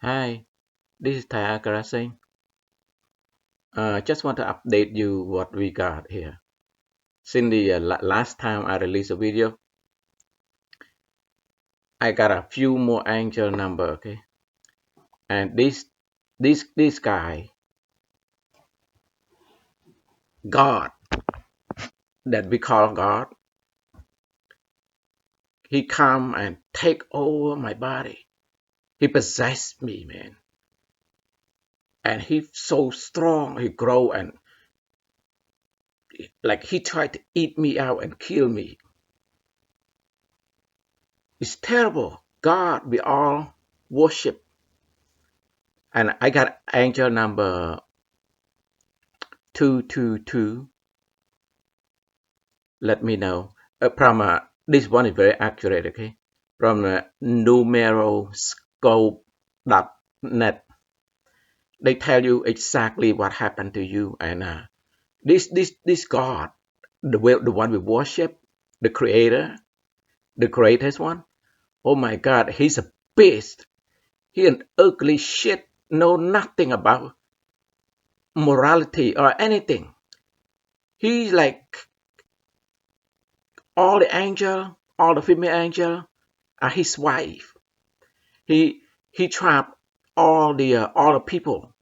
Hi, this is TaiArgara Seng. Just want to update you what we got here. Since the last time I released a video, I got a few more angel number, okay? And this guy, God, that we call God, he come and take over my body. He possessed me, man. And he's so strong, he grow and like he tried to eat me out and kill me. It's terrible. God, we all worship. And I got angel number 222. Let me know. From this one is very accurate, okay? From numeroscope.net. They tell you exactly what happened to you. And this God, the one we worship, the creator, the greatest one. Oh my God, he's a beast. He an ugly shit, know nothing about morality or anything. He's like all the angel, all the female angel are his wife. He trapped all the people.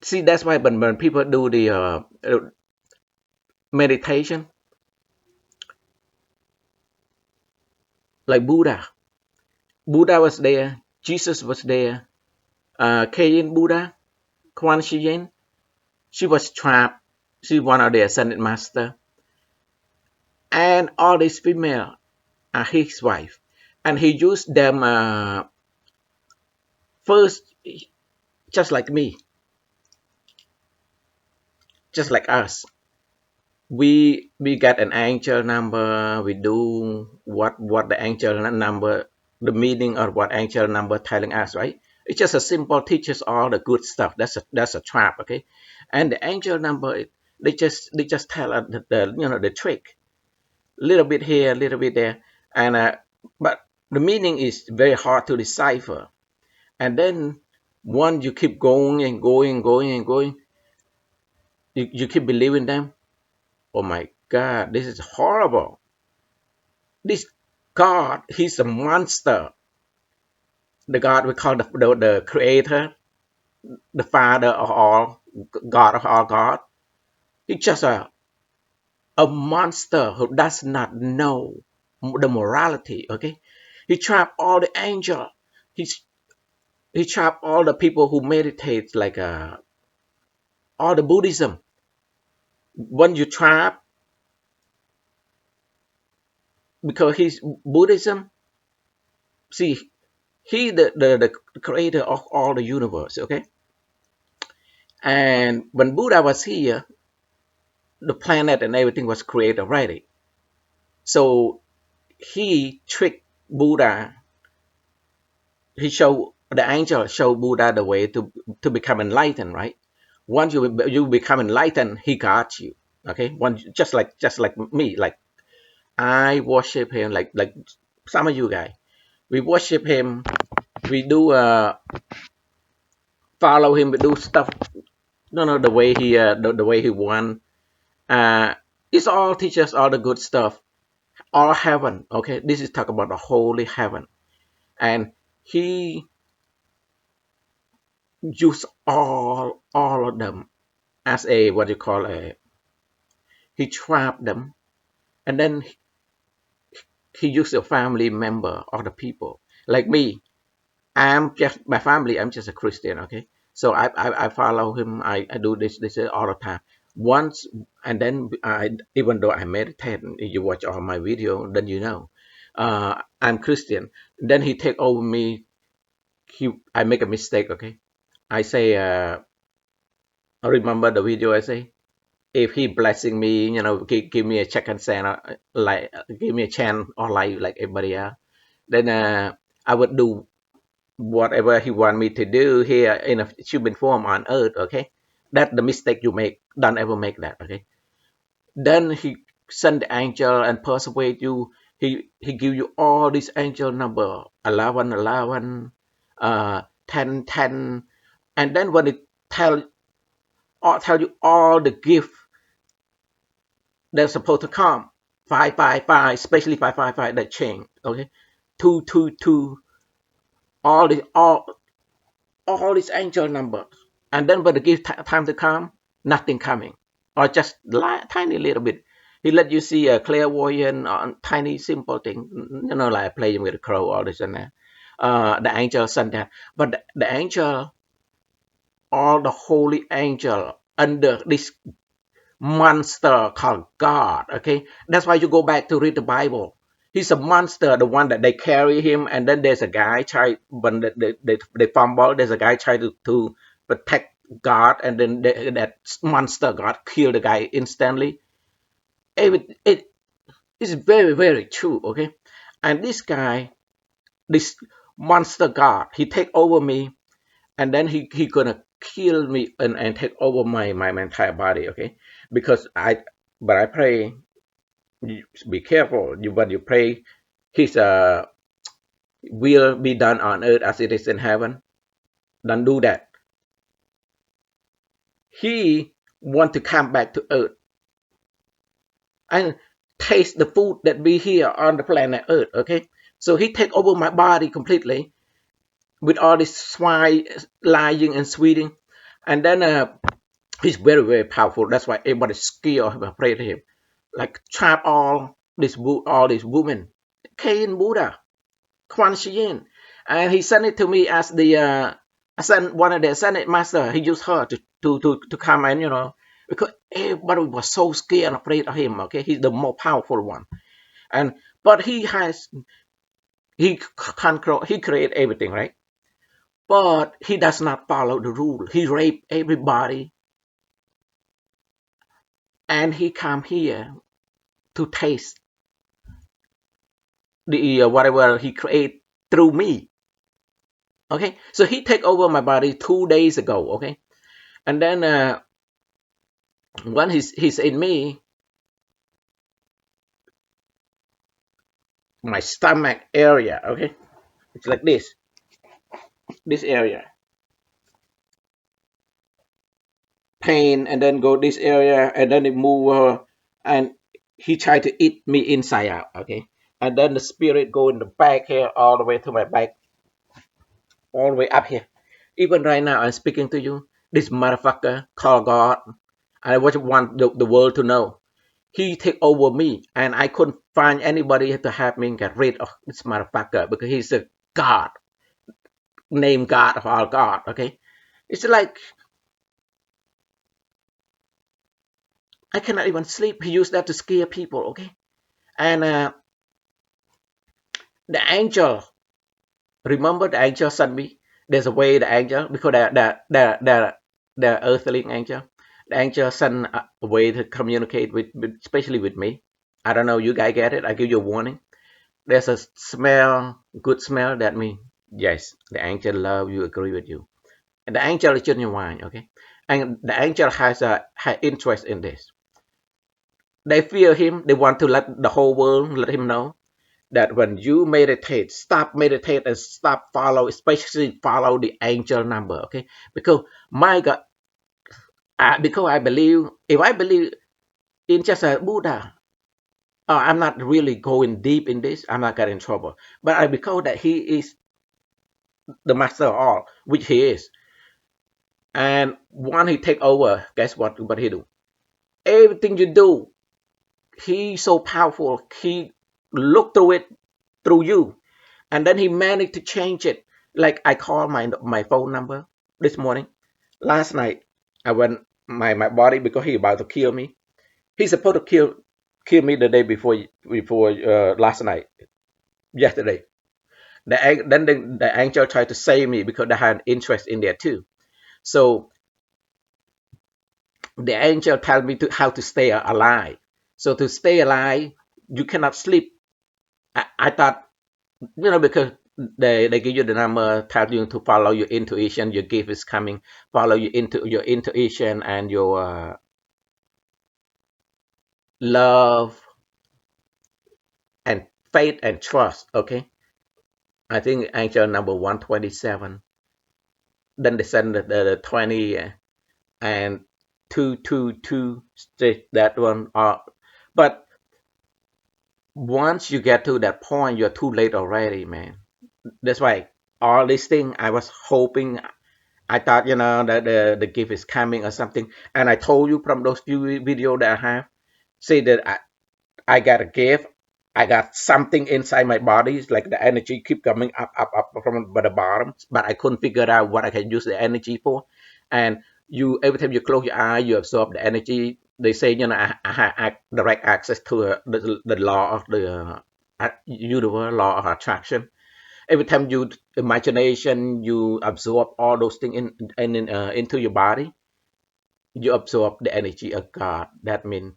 See, that's why when people do the meditation, like Buddha was there, Jesus was there, Kayin Buddha, Kuan Yin, she was trapped. She one of the ascended master, and all these female are his wife, and he used them first, just like me, just like us. We get an angel number. We do what the angel number, the meaning of what angel number telling us, right? It's just a simple teaches all the good stuff. That's a trap, okay? And the angel number, they just tell us the trick, little bit here, little bit there, and but the meaning is very hard to decipher. And then once you keep going and going and going and going, you keep believing them. Oh my God, this is horrible. This God, he's a monster. The God we call the creator, the father of all, God of all God. He's just a monster who does not know the morality, okay? He trapped all the angel. He's, he trapped all the people who meditate, like all the Buddhism. When you trap, because he's Buddhism, see, he the creator of all the universe, okay? And when Buddha was here, the planet and everything was created already. So he tricked Buddha. He showed the angel showed Buddha the way to become enlightened, right? Once you become enlightened, he got you. Okay, once just like me, like I worship him, like some of you guys, we worship him. We do follow him. We do stuff. No, the way he the way he want. Uh, it's all teaches all the good stuff. All heaven, okay, this is talk about the holy heaven, and he used all of them as a what you call a, he trapped them, and then he used a family member of the people, like me. I'm just my family, I'm just a Christian, okay? So I follow him. I do this all the time. Once, and then I, even though I meditate, you watch all my video, then you know I'm Christian. Then he take over me. I make a mistake, okay? I say I remember the video. I say, if he blessing me, give me a check and send, like give me a chance or like everybody else, then I would do whatever he want me to do here in a human form on earth, okay? That's the mistake you make. Don't ever make that, okay? Then he send the angel and persuade you. He give you all this angel number 11, 11. 10, 10, and then when it tell you all the gift they're supposed to come, 555, especially 555 that change, okay, 222, all the all these angel numbers, and then when the gift time to come, nothing coming, or just tiny little bit. He let you see a clairvoyant on tiny simple thing, like playing with a crow, all this and that. The angel sent that, but the angel, all the holy angel under this monster called God. Okay, that's why you go back to read the Bible. He's a monster, the one that they carry him, and then there's a guy try when they fumble. There's a guy try to protect God, and then that monster God kill the guy instantly. It is very very true. Okay, and this guy, this monster God, he take over me, and then he gonna kill me and take over my entire body. Okay, because I pray, be careful. When you pray, His will be done on earth as it is in heaven. Don't do that. He want to come back to earth and taste the food that we here on the planet Earth. Okay, so he take over my body completely with all this swine lying and sweeting, and then he's very very powerful. That's why everybody's scared of him, afraid of him. Like trap all these women. Cain Buddha, Quan Yin, and he sent it to me as the one of the Senate master. He used her to come and because everybody was so scared and afraid of him. Okay, he's the more powerful one, and but he control, he create everything, right? But he does not follow the rule. He rape everybody, and he come here to taste the whatever he create through me. Okay, so he take over my body 2 days ago. Okay, and then when he's in me, my stomach area. Okay, it's like this area, pain, and then go this area, and then it move and he tried to eat me inside out. Okay, and then the spirit go in the back here all the way to my back, all the way up here. Even right now, I'm speaking to you. This motherfucker called God. I just want the world to know. He take over me, and I couldn't find anybody to help me get rid of this motherfucker because he's a God, named God of all God. Okay, it's like I cannot even sleep. He used that to scare people. Okay, and the angel, remember the angel sent me. There's a way the angel because the earthly angel. The angel sent a way to communicate especially with me. I don't know. You guys get it? I give you a warning. There's a smell, good smell. That means yes, the angel love you, agree with you. And the angel is genuine, okay? And the angel has a interest in this. They fear him. They want to let the whole world let him know that when you meditate, stop meditate and stop follow, especially follow the angel number, okay? Because my God, because I believe, if I believe in just a Buddha, I'm not really going deep in this. I'm not getting in trouble. But I because that he is the master of all, which he is. And when he take over, guess what he do? Everything you do, he's so powerful. He look through it through you, and then he managed to change it. Like I called my phone number this morning. Last night, I went my body because he about to kill me. He's supposed to kill me the day before last night, yesterday. Then the angel tried to save me because they had interest in there too. So the angel tell me how to stay alive. So to stay alive, you cannot sleep. I thought, because they give you the number, tell you to follow your intuition. Your gift is coming. Follow your intuition and your love and faith and trust. Okay, I think angel number 127. then they send the 20 and 222 stitch that one up. But once you get to that point, you're too late already, man. That's why all these things I was hoping. I thought, that the gift is coming or something. And I told you from those few video that I have, say that I got a gift. I got something inside my body. It's like the energy keep coming up from the bottom, but I couldn't figure out what I can use the energy for. And every time you close your eye, you absorb the energy. They say, I have direct access to the law of the universe, law of attraction. Every time you imagination, you absorb all those things into your body, you absorb the energy of God. That means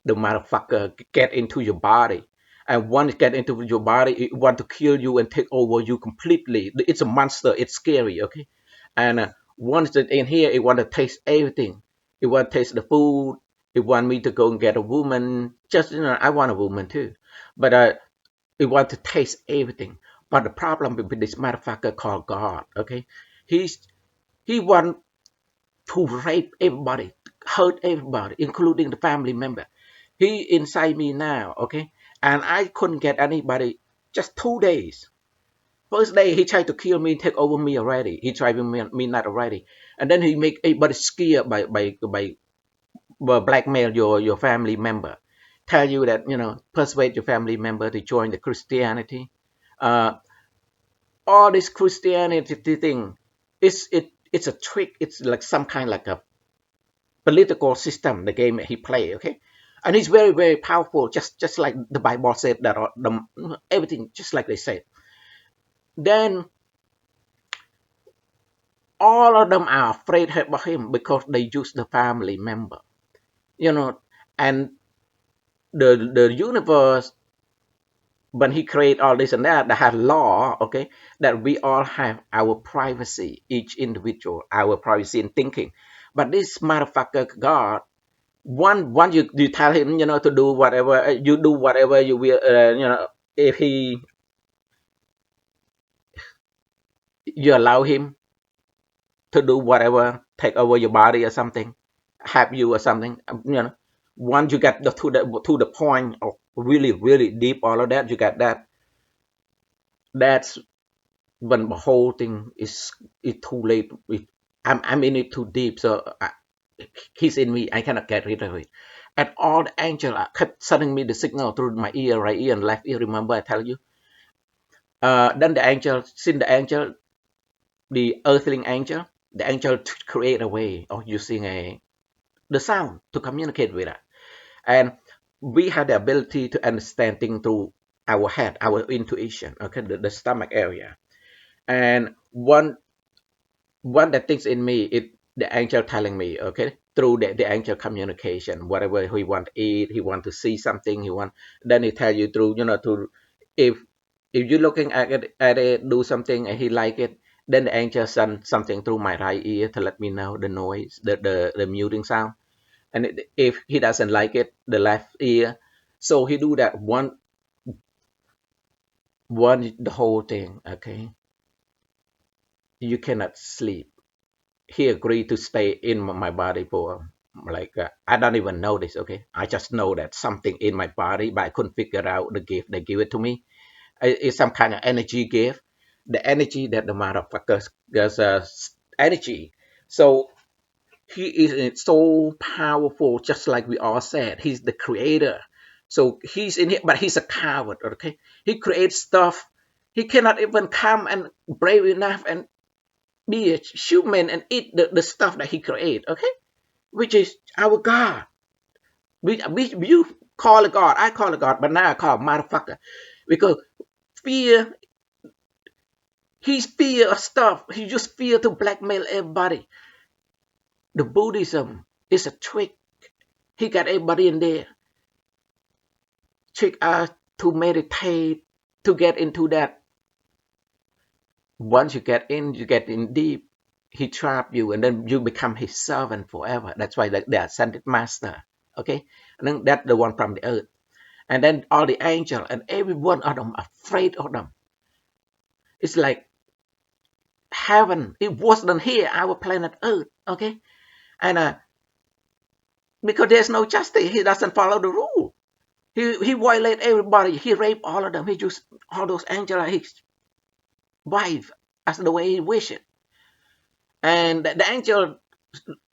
the motherfucker get into your body. And once it get into your body, it want to kill you and take over you completely. It's a monster. It's scary, okay? And once it's in here, it want to taste everything. It want to taste the food. It want me to go and get a woman. Just, I want a woman too. But it want to taste everything. But the problem with this motherfucker called God, okay? He's he want to rape everybody, hurt everybody, including the family member. He inside me now, okay? And I couldn't get anybody just 2 days. First day he tried to kill me, take over me already. He tried to me not already. And then he make everybody scared by blackmail your family member. Tell you that, persuade your family member to join the Christianity. Uh, all this Christianity thing, it's a trick. It's like some kind like a political system, the game he play, okay? And he's very, very powerful, just like the Bible said that everything just like they said. Then all of them are afraid of him because they use the family member, you know, and the universe when he create all this and that has law, okay, that we all have our privacy, each individual, our privacy in thinking. But this motherfucker God, one you tell him, to do whatever you do, whatever you will, if you allow him to do whatever, take over your body or something, have you or something, once you get to the point of really really deep all of that, you get that. That's when the whole thing is too late. I'm in it too deep, so he's in me. I cannot get rid of it. And all the angel kept sending me the signal through my ear, right ear and left ear. Remember, I tell you. Then the angel, since the earthling angel, the angel create a way of using the sound to communicate with us. And we have the ability to understand things through our head, our intuition, okay, the stomach area. And one that thinks in me, the angel telling me, okay, through the angel communication, whatever he want to eat, he want to see something, then he tell you through, if if you're looking at it, do something and he like it, then the angel send something through my right ear to let me know the noise, the muting sound. And if he doesn't like it, the left ear. So he do that one the whole thing, okay? You cannot sleep. He agreed to stay in my body for like I don't even know this, okay? I just know that something in my body, but I couldn't figure out the gift they give it to me. It's some kind of energy gift, the energy that the motherfuckers does energy. So he is so powerful, just like we all said. He's the creator. So he's in here, but he's a coward, okay? He creates stuff. He cannot even come and brave enough and be a human and eat the stuff that he create, okay? Which is our God. You call it God, I call it God, but now I call it motherfucker. Because fear, he's fear of stuff. He just fear to blackmail everybody. The Buddhism is a trick. He got everybody in there. Trick us to meditate, to get into that. Once you get in deep, he trap you and then you become his servant forever. That's why they are ascended master. Okay? And then that's the one from the earth. And then all the angels and every one of them are afraid of them. It's like heaven. It worse than here, our planet Earth. Okay, and because there's no justice, he doesn't follow the rule. He violate everybody. He rape all of them. He just all those angels his wife as the way he wish it. And the angel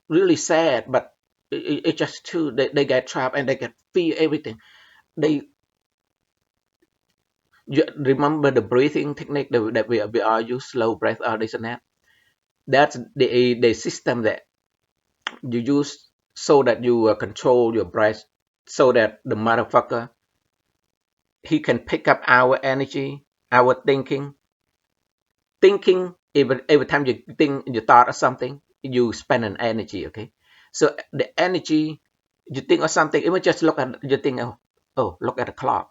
really sad, but it's just true. They get trapped and they get fear everything. They you remember the breathing technique that we are use slow breath or this and that. That's the system that you use so that you control your breath, so that the motherfucker he can pick up our energy, our thinking every time you think you thought of something you spend an energy. Okay, so the energy you think of something, even just look at you think, oh look at the clock,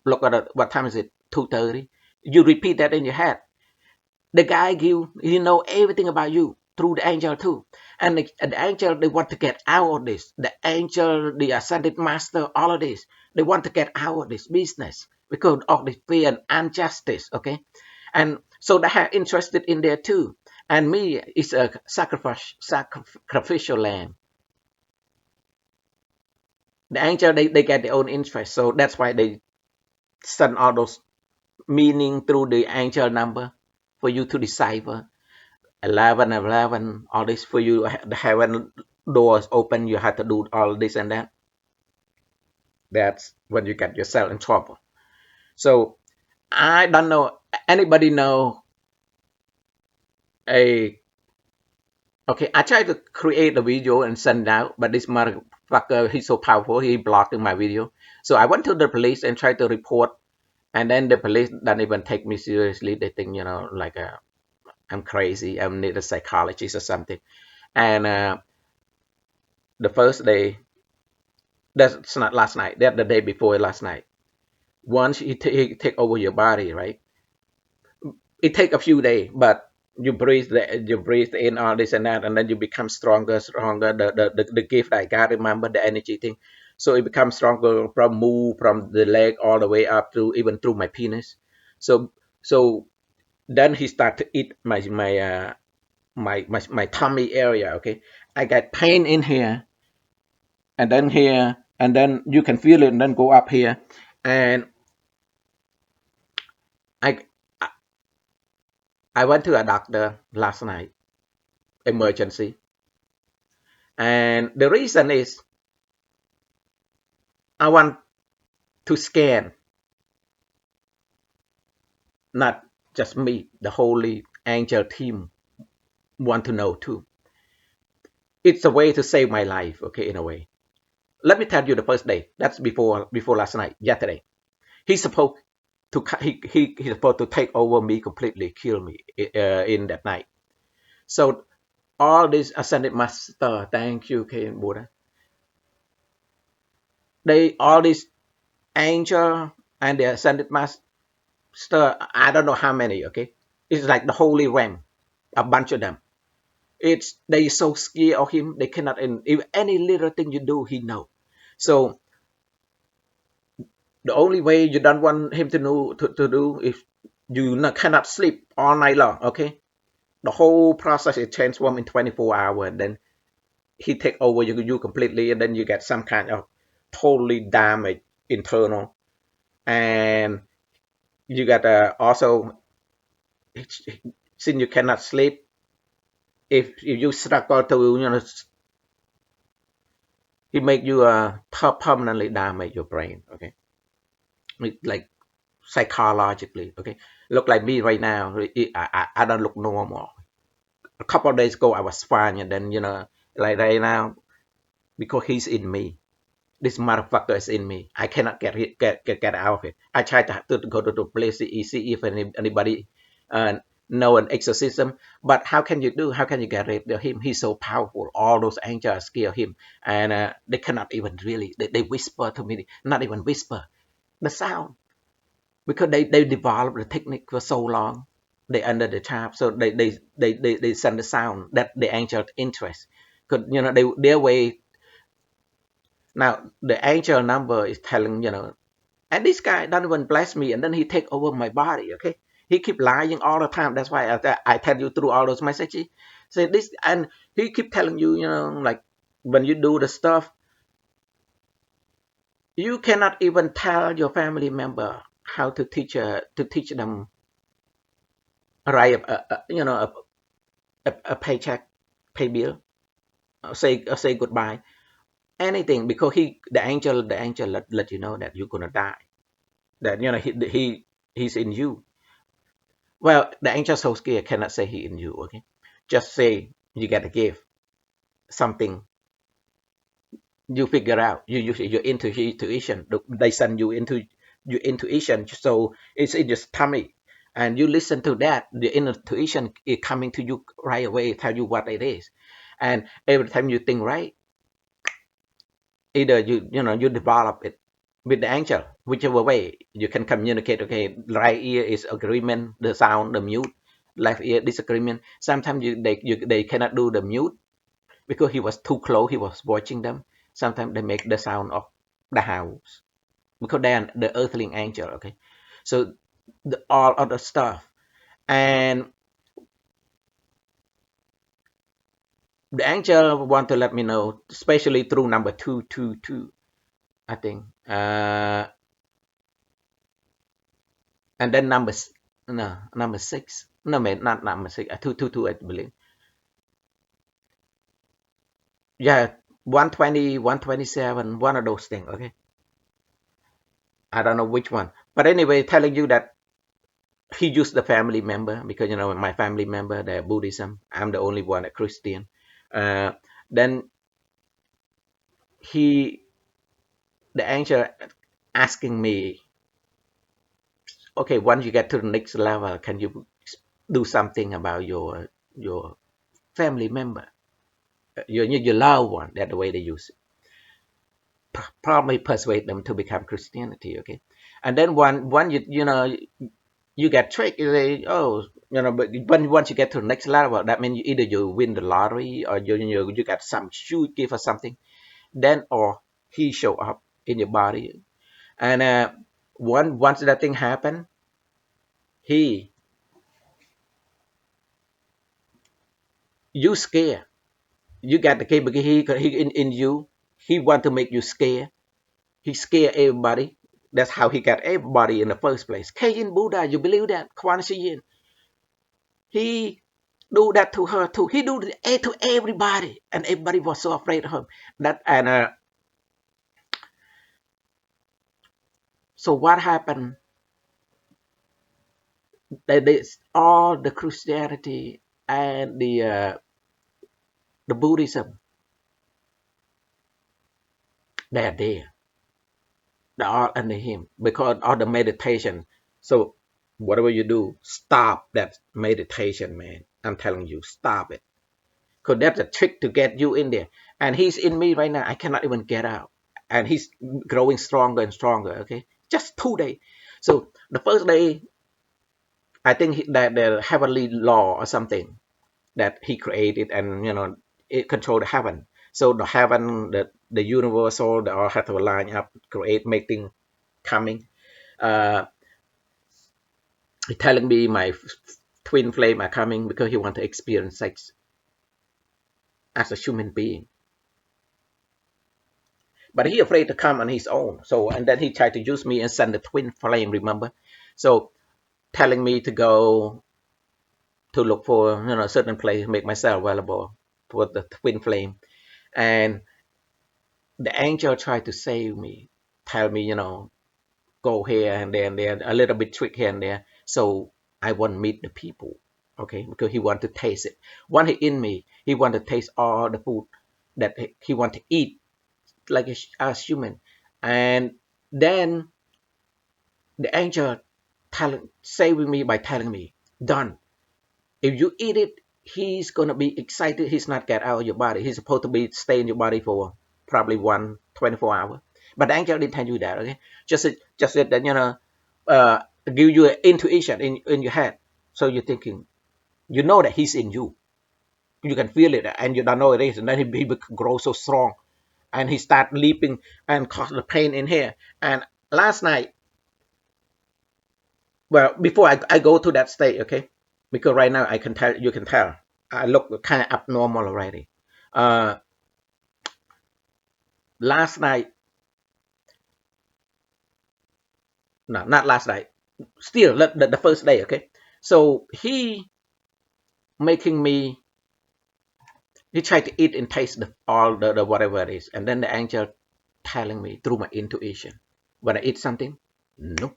look at what time is it, 2:30. You repeat that in your head. The guy give he know everything about you through the angel too. And the angel, they want to get out of this. The angel, the ascended master, all of this, they want to get out of this business because of the fear and injustice. Okay, and so they are interested in there too. And me is a sacrificial lamb. The angel, they get their own interest, so that's why they send all those meaning through the angel number for you to decipher. 11, 11, all this for you. The heaven doors open. You have to do all this and that. That's when you get yourself in trouble. So I don't know. Anybody know a? Okay, I tried to create a video and send it out, but this motherfucker, he's so powerful. He blocked my video. So I went to the police and tried to report, and then the police don't even take me seriously. They think, like I'm crazy. I need a psychologist or something. And the first day, that's not last night. That's the day before last night. Once he take over your body, right? It take a few days, but you breathe in all this and that, and then you become stronger, stronger. The gift I got, remember the energy thing. So it becomes stronger from move from the leg all the way up to even through my penis. So then he start to eat my tummy area. Okay, I got pain in here, and then here, and then you can feel it, and then go up here, and I I went to a doctor last night, emergency, and the reason is I want to scan, not just me, the holy angel team want to know too. It's a way to save my life, okay, in a way. Let me tell you the first day. That's before last night, yesterday. He's supposed he's supposed to take over me completely, kill me in that night. So all this ascended master, thank you, K and Buddha. They all these angel and the ascended master, I don't know how many. Okay, it's like the holy realm, a bunch of them. It's they so scared of him, they cannot. And if any little thing you do, he know. So the only way you don't want him to know to do is you cannot sleep all night long. Okay, the whole process is transformed in 24 hours. And then he take over you completely, and then you get some kind of totally damaged internal, and you got also since you cannot sleep, if you struggle to he make you permanently damage your brain. Okay, like psychologically. Okay, look like me right now. I don't look normal. A couple of days ago I was fine, and then like right now, because he's in me. This motherfucker is in me. I cannot get out of it. I try to go to the place to see if anybody uh, know an exorcism. But how can you do? How can you get rid of him? He's so powerful. All those angels scare him, and they cannot even really. They whisper to me. Not even whisper. The sound, because they developed the technique for so long. They under the trap, so they send the sound that the angel interest. Because their way. Now the angel number is telling, and this guy don't even bless me, and then he take over my body. Okay, He keep lying all the time. That's why I tell you through all those messages. Say this, and he keep telling you, like when you do the stuff, you cannot even tell your family member how to teach them write a paycheck, pay bill, say goodbye, anything, because the angel let you know that you're gonna die. That he's in you. Well, the angel so scared cannot say he in you. Okay, just say you get a gift, something you figure out. You use your intuition. They send you into your intuition, so it's in your stomach, and you listen to that. The intuition is coming to you right away, tell you what it is, and every time you think right, either you develop it with the angel, whichever way you can communicate. Okay, right ear is agreement, the sound, the mute. Left ear disagreement. Sometimes they cannot do the mute because he was too close. He was watching them. Sometimes they make the sound of the house because they are the earthling angel. Okay, so all other stuff, and the angel want to let me know, especially through number 222, I think. And then number six. No, man, not number six. 222, I believe. Yeah, 120, 127, one of those things. Okay, I don't know which one, but anyway, telling you that he used the family member because my family member they're Buddhism. I'm the only one a Christian. Uh, then he, the angel, asking me, okay, once you get to the next level, can you do something about your family member, your loved one? That's the way they use it. Probably persuade them to become Christianity. Okay, and then one you get tricked. You say, oh, but when once you get to the next level, that means either you win the lottery or you get some huge gift or something. Then or he show up in your body, and once that thing happen, he you scare. You got the gift because he in you. He want to make you scared. He scare everybody. That's how he got everybody in the first place. Kayin Buddha, you believe that? Kwan Yin. He do that to her too. He do it to everybody, and everybody was so afraid of him. That and so what happened? They all the Christianity and the Buddhism, they're there. They're all under him because all the meditation. So whatever you do, stop that meditation, man. I'm telling you, stop it. Because that's a trick to get you in there. And he's in me right now. I cannot even get out. And he's growing stronger and stronger. Okay, just 2 days. So the first day, I think that the heavenly law or something that he created, and it controlled the heaven. So the heaven, the universal, they all have to line up, create, making, coming. Uh, he telling me my twin flame are coming because he want to experience sex as a human being. But he afraid to come on his own. So and then he tried to use me and send the twin flame. Remember, so telling me to go to look for a certain place, make myself available for the twin flame, and the angel tried to save me, tell me go here and there, a little bit trick here and there, so I won't meet the people. Okay, because he want to taste it. When he in me, he want to taste all the food that he want to eat like as human, and then the angel saving me by telling me, done. If you eat it, he's gonna be excited. He's not get out of your body. He's supposed to be stay in your body for probably 1 24 hours. But the angel didn't tell you that. Okay, just said that give you an intuition in your head. So you're thinking, that he's in you. You can feel it, and you don't know it is. And then he grows so strong, and he start leaping and cause the pain in here. And last night Well, before I go to that state, okay, because right now I can tell, you can tell I look kind of abnormal already. Uh, Last night, no, not last night, still the first day, okay. So making me, he tried to eat and taste all the whatever it is, and then the angel telling me through my intuition when I eat something, no.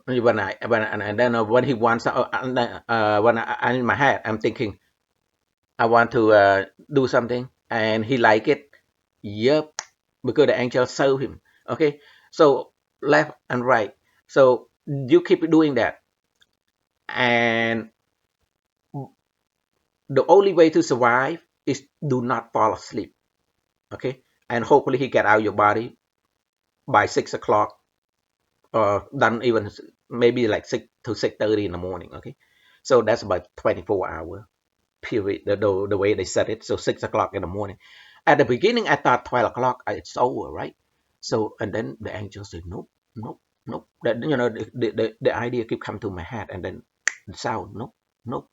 And then when he wants, when I in my head, I'm thinking I want to do something, and he like it. Yep, because the angel saw him. Okay, so left and right. So you keep doing that, and the only way to survive is do not fall asleep. Okay, and hopefully he get out of your body by 6 o'clock, or done even maybe like 6 to 6:30 in the morning. Okay, so that's about 24 hour period, the way they set it. So 6 o'clock in the morning. At the beginning, I thought 12 o'clock, it's over, right? So, and then the angel said, nope, nope, nope. That, the idea keep coming to my head, and then the sound, nope, nope,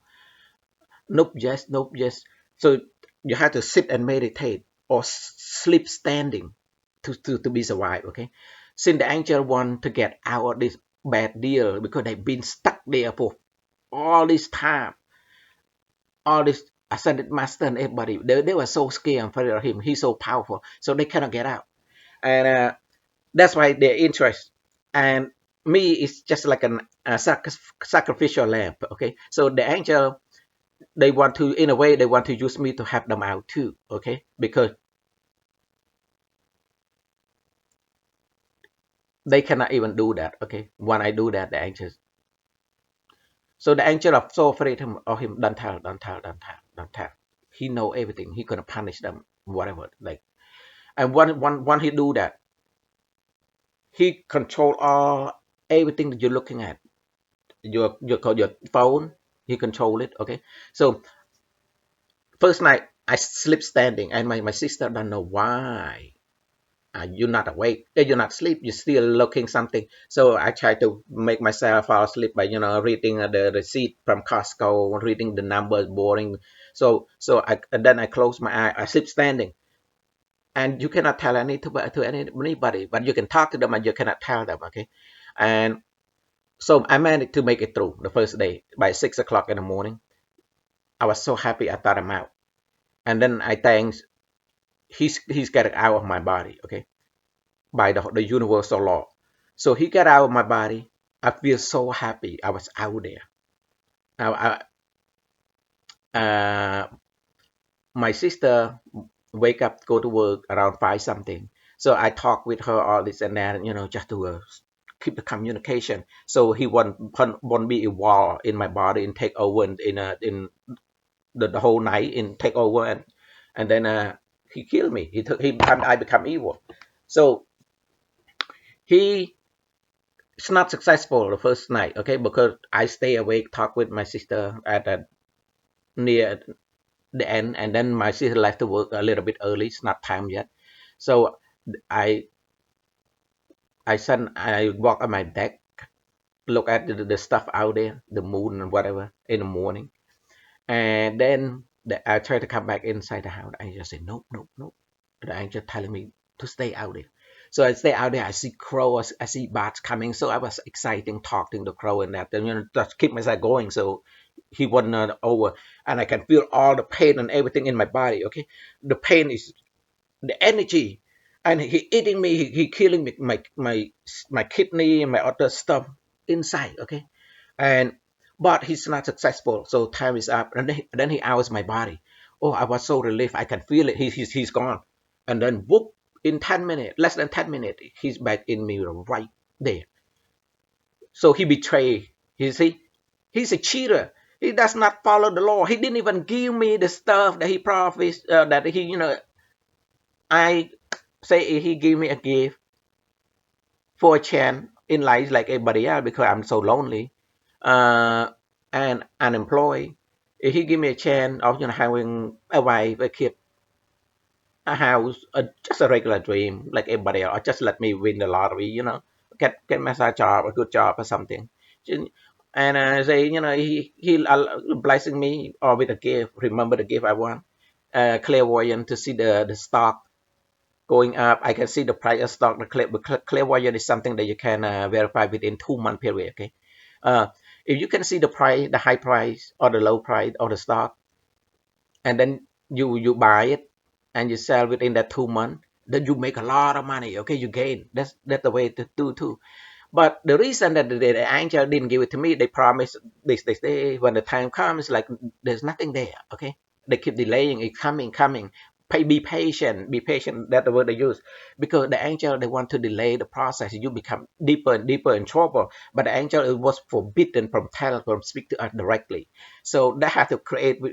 nope, yes, nope, yes. So you have to sit and meditate or sleep standing to be survived, okay? Since the angel want to get out of this bad deal because they've been stuck there for all this time, all this ascended master and everybody, they were so scared and afraid of him. He's so powerful, so they cannot get out, and that's why they're interested. And me is just like a sacrificial lamb. Okay, so the angel, they want to, in a way, they want to use me to help them out too. Okay, because they cannot even do that. Okay, when I do that, the angels. So the angel are so afraid of him. Don't tell, don't tell, don't tell, don't tell. He know everything. He gonna punish them, whatever. Like, and when he do that, he control all everything that you're looking at. Your phone, he control it. Okay, so first night I sleep standing, and my sister don't know why. You're not awake, you're not asleep, you're still looking something. So I try to make myself fall asleep by reading the receipt from Costco, reading the numbers, boring. So and then I close my eye, I sleep standing, and you cannot tell anybody, but you can talk to them, and you cannot tell them. Okay, and so I managed to make it through the first day. By 6 o'clock in the morning, I was so happy I thought him out. And then I thanks, he's getting out of my body, okay, by the universal law. So he got out of my body. I feel so happy I was out there. Uh, my sister wake up, go to work around 5 something. So I talk with her all this and that, just to keep the communication. So he won't be involved in my body and take over in the whole night and take over, and then he killed me. I become evil. So he it's not successful the first night, okay, because I stay awake, talk with my sister at near the end, and then my sister left to work a little bit early. It's not time yet, so I I walk on my deck, look at the stuff out there, the moon and whatever in the morning, and then I try to come back inside the house. I just say nope, nope, nope. The angel telling me to stay out there. So I stay out there. I see crows, I see bats coming. So I was exciting talking to crow and that, and just keep myself going. So he wasn't over, and I can feel all the pain and everything in my body. Okay, the pain is the energy, and he eating me. He killing me, my kidney and my other stuff inside. Okay, and but he's not successful. So time is up, and then he hours my body. Oh, I was so relieved. I can feel it. He's gone, and then whoop, in 10 minutes, less than 10 minutes, he's back in me right there. So he betrayed. You see, he's a cheater. He does not follow the law. He didn't even give me the stuff that he promised. That he, I say he gave me a gift for a chance in life like everybody else because I'm so lonely uh, and unemployed. If he give me a chance of having a wife, a kid, a house, just a regular dream like everybody else, or just let me win the lottery, get myself a job, a good job or something. And say, he blessing me or with a gift. Remember the gift I want. Clairvoyant to see the stock going up. I can see the price of stock. The clairvoyant is something that you can verify within 2 month period. Okay, uh, if you can see the price, the high price or the low price of the stock, and then you buy it and you sell within that 2 month, then you make a lot of money. Okay, you gain. That's the way to do too. But the reason that the angel didn't give it to me, they promised this day when the time comes, like there's nothing there. Okay, they keep delaying it, coming. Be patient, be patient. That's the word they use, because the angel they want to delay the process. You become deeper and deeper in trouble. But the angel it was forbidden from tell from speak to us directly. So they have to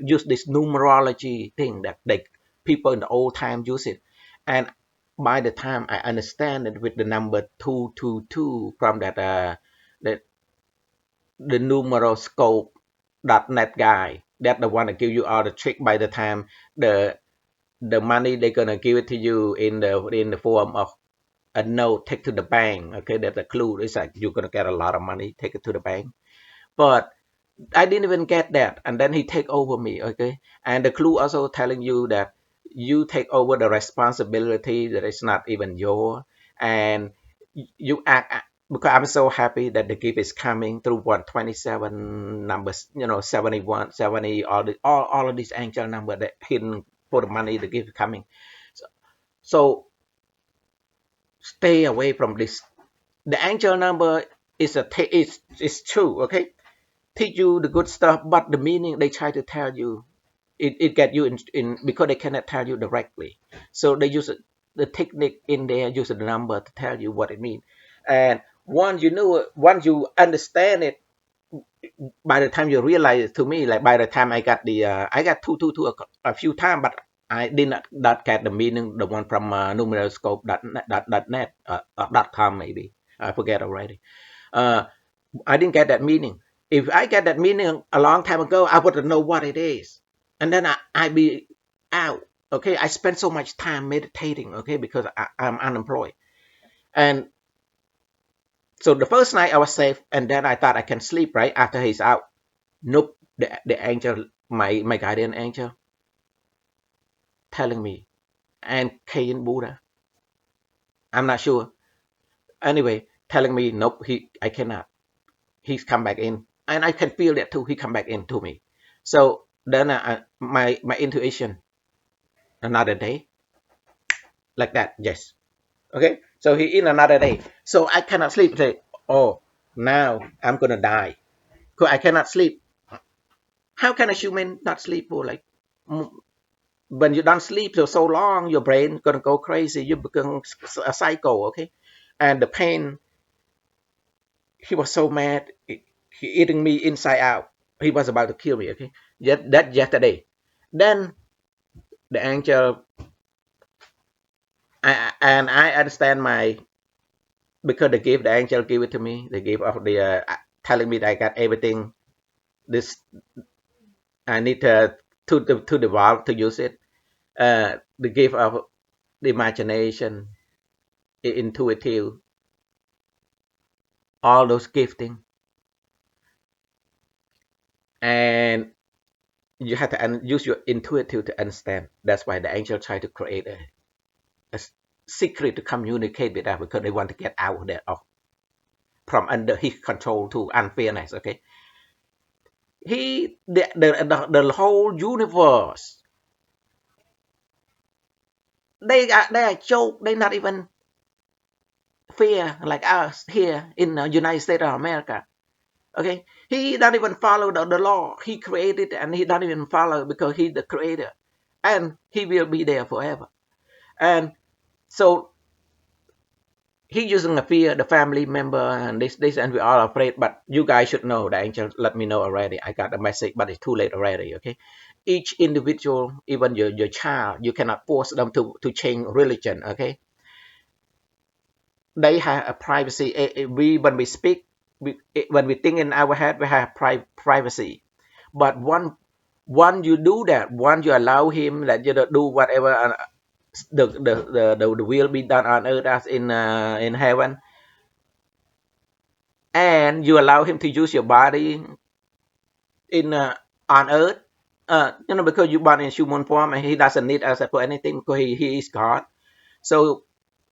use this numerology thing that they people in the old time use it, and by the time I understand it with the number 222 from the, the numeroscope.net guy, that the one that give you all the trick. By the time the the money they're gonna give it to you in the form of a note, take to the bank. Okay, that's a clue. It's like you're gonna get a lot of money, take it to the bank. But I didn't even get that, and then he take over me. Okay, and the clue also telling you that you take over the responsibility that is not even your, and you act because I'm so happy that the gift is coming through 127 numbers, 71, 70, all of these angel number that hidden for the money, the gift coming. So, so stay away from this. The angel number is true. Okay, teach you the good stuff, but the meaning they try to tell you, it get you in because they cannot tell you directly. So they use the technique in there, use the number to tell you what it means. And once you understand it, by the time you realize it, to me, like by the time I got 222 a few times, but I did not get the meaning, the one from numeroscope.net, .com maybe. I forget already. Uh, I didn't get that meaning. If I get that meaning a long time ago, I wouldn't know what it is. And then I'd be out. Okay. I spend so much time meditating. Okay. Because I'm unemployed. And so the first night I was safe. And then I thought I can sleep right after he's out. Nope. The angel, my guardian angel, telling me, and Kain Buddha, I'm not sure. Anyway, telling me, nope, I cannot. He's come back in, and I can feel that too. He come back into me. So then my intuition, another day, like that. Yes. Okay. So he in another day. So I cannot sleep. Say, oh, now I'm gonna die. Cause I cannot sleep. How can a human not sleep for like when you don't sleep for so long, your brain gonna go crazy. You become a cycle. Okay. And the pain, he was so mad. He eating me inside out. He was about to kill me. Okay. Yet that yesterday. Then the angel, and I understand my because the angel gave it to me. They gave of the telling me that I got everything. This I need to develop to use it. The gift of the imagination, intuitive, all those gifting, and you have to use your intuitive to understand. That's why the angel tried to create a secret to communicate with us because they want to get out of there from under his control to unfairness. Okay, the whole universe. They are joke. They not even fair like us here in the United States of America. Okay, he don't even follow the law. He created and he don't even follow because he's the creator, and he will be there forever. And so he using a fear the family member and this and we are afraid. But you guys should know. The angel let me know already. I got a message, but it's too late already. Okay, each individual, even your child, you cannot force them to change religion. Okay, they have a privacy. We when we speak, when we think in our head, we have privacy. But once you do that, once you allow him that you do whatever, the will be done on earth as in heaven. and you allow him to use your body in on earth, because you born in human form and he doesn't need us for anything because he is God. So,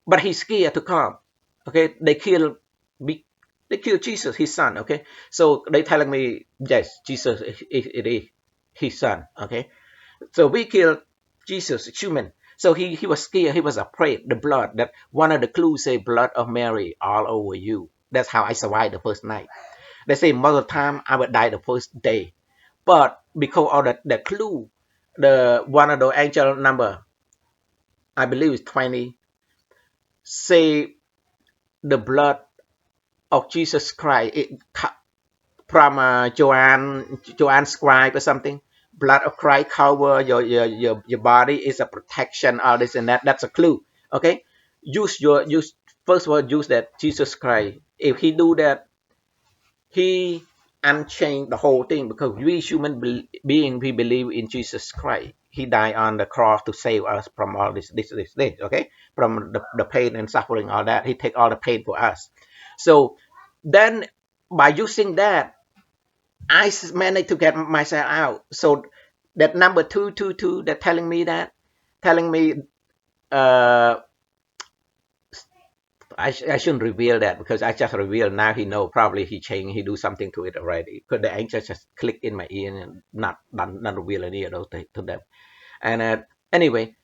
but he's scared to come. Okay, they kill Jesus, his son. Okay, so they telling me yes, Jesus it is his son. Okay, so we killed Jesus, human. So he was scared, he was afraid. The blood, that one of the clues say blood of Mary all over you. That's how I survived the first night. They say most of the time I would die the first day. But because of the clue, the one of the angel number, I believe is 20, say the blood of Jesus Christ, from Joanne scribe or something. Blood of Christ cover your body is a protection, all this and that. That's a clue. Okay, use first of all use that Jesus Christ. If he do that, he unchained the whole thing because we human being we believe in Jesus Christ. He died on the cross to save us from all this. Okay, from the pain and suffering, all that. He take all the pain for us. So then by using that, I managed to get myself out. So that number 222, that telling me, uh, I shouldn't reveal that because I just revealed now. He know probably he changed, he do something to it already. Because the angel just click in my ear and not reveal any of those things to them. And anyway,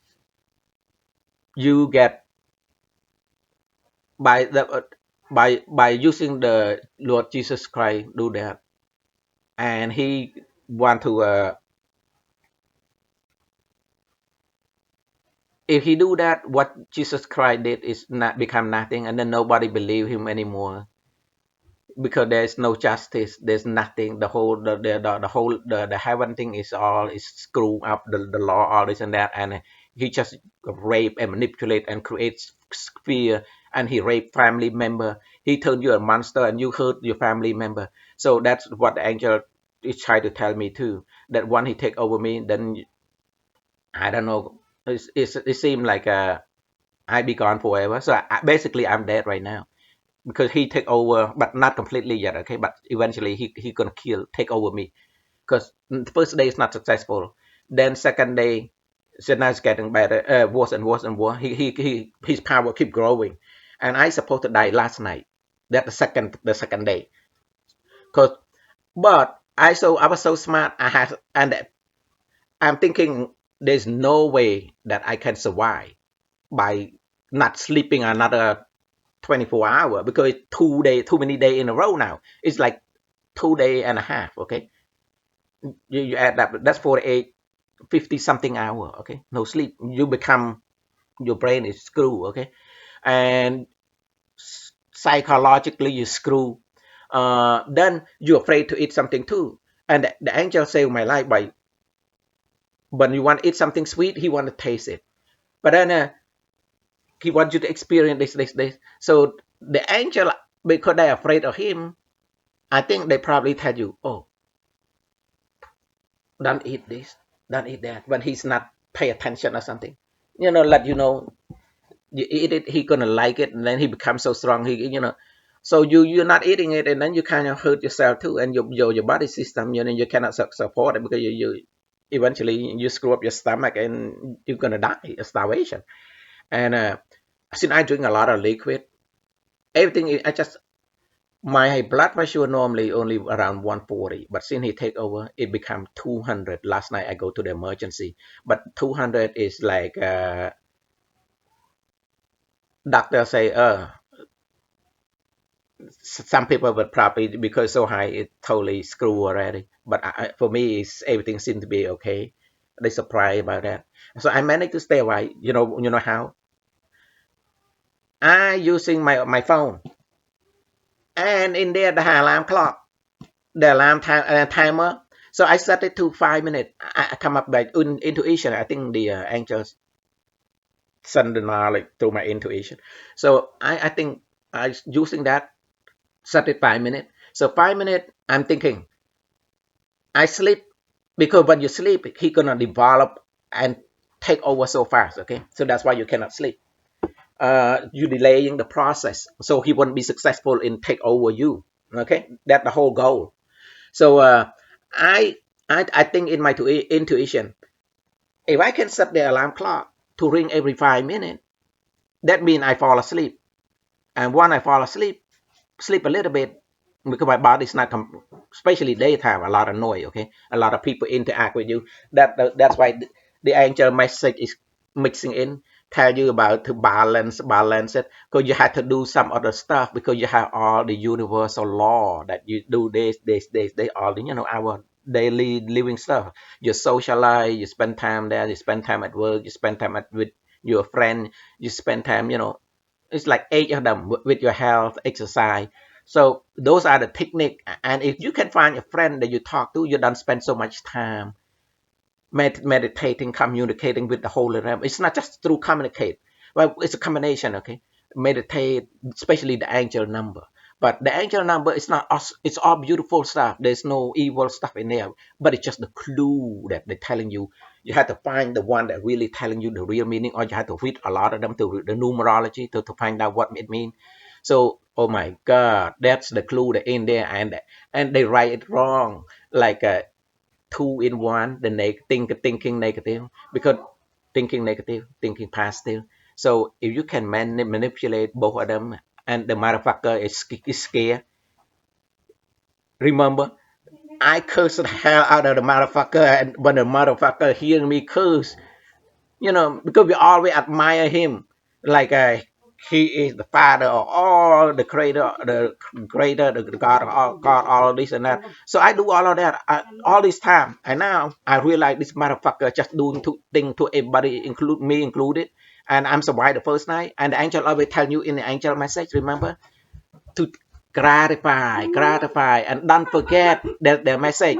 you get by the by using the Lord Jesus Christ do that, and he want to if he do that, what Jesus Christ did is not become nothing, and then nobody believe him anymore because there's no justice. There's nothing. The heaven thing is all is screw up. The law, all this and that, and he just rape and manipulate and creates fear. And he rape family member. He turned you a monster, and you hurt your family member. So that's what the angel is trying to tell me too. That when he take over me, then I don't know. It seemed like I be gone forever. So basically, I'm dead right now because he take over, but not completely yet. Okay, but eventually he gonna take over me because the first day is not successful. Then second day, so now it's getting better, worse and worse and worse. His power keep growing, and I supposed to die last night. That the second day, cause but I was so smart. I had and I'm thinking there's no way that I can survive by not sleeping another 24 hours because it's 2 day too many days in a row now. It's like 2 day and a half. Okay, you add up, that's 48, 50 something hour. Okay, no sleep, you become, your brain is screwed. Okay, and psychologically you screw. Then you're afraid to eat something too, and the angel saved my life by when you want to eat something sweet, he want to taste it, but then he wants you to experience this. So the angel, because they're afraid of him, I think they probably tell you, oh, don't eat this, don't eat that, when he's not pay attention or something. Let you know, you eat it, he gonna like it, and then he becomes so strong. So you're not eating it, and then you kind of hurt yourself too, and your body system, you cannot support it because you eventually you screw up your stomach and you're gonna die of starvation. And since I drink a lot of liquid, everything I just my blood pressure normally only around 140, but since he take over, it become 200. Last night I go to the emergency, but 200 is like doctor say, some people would probably because so high it totally screw already. But for me, everything seemed to be okay. They surprised about that, so I managed to stay away. You know how I using my phone, and in there the alarm clock, the alarm timer. So I set it to 5 minutes. I come up by intuition. I think the angels send the knowledge through my intuition. So I think I using that, set it 5 minutes. So 5 minutes, I'm thinking I sleep because when you sleep, he gonna develop and take over so fast. Okay, so that's why you cannot sleep. You delaying the process, so he won't be successful in take over you. Okay, that's the whole goal. So I, I think in my intuition, if I can set the alarm clock to ring every 5 minutes, that means I fall asleep. And when I fall asleep, sleep a little bit because my body's not, especially daytime, a lot of noise. Okay, a lot of people interact with you. That's why the angel message is mixing in, tell you about to balance it, because you have to do some other stuff because you have all the universal law that you do this all the, our daily living stuff. You socialize, you spend time there, you spend time at work, you spend time with your friend, you spend time, it's like 8 of them with your health, exercise. So those are the technique. And if you can find a friend that you talk to, you don't spend so much time meditating, communicating with the Holy Realm. It's not just through communicate. Well, it's a combination, okay? Meditate, especially the angel number. But the angel number is not us, it's all beautiful stuff. There's no evil stuff in there. But it's just the clue that they're telling you. You have to find the one that really telling you the real meaning, or you have to read a lot of them to read the numerology to find out what it means. So, oh my God, that's the clue that in there, and they write it wrong, like two in one, the thinking negative, because thinking negative, thinking positive. So if you can manipulate both of them, and the motherfucker is scared, remember, I curse the hell out of the motherfucker, and when the motherfucker hearing me curse, because we always admire him, like he is the father of all, the creator, the God of all, God, all of this and that. So I do all of that all this time, and now I realize this motherfucker just doing two things to everybody, include me included, and I'm survived the first night. And the angel always tell you in the angel message, remember, to gratify, and don't forget that the message,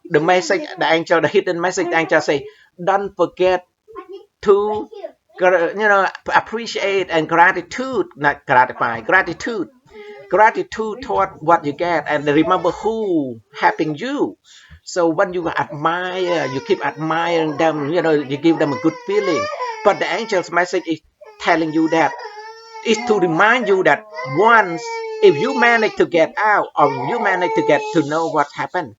the angel, the hidden message, the angel say, don't forget to appreciate and gratitude, not gratify, gratitude toward what you get, and remember who helping you. So when you admire, you keep admiring them, you give them a good feeling. But the angel's message is telling you that, is to remind you that once, if you manage to get out, or you manage to get to know what happened,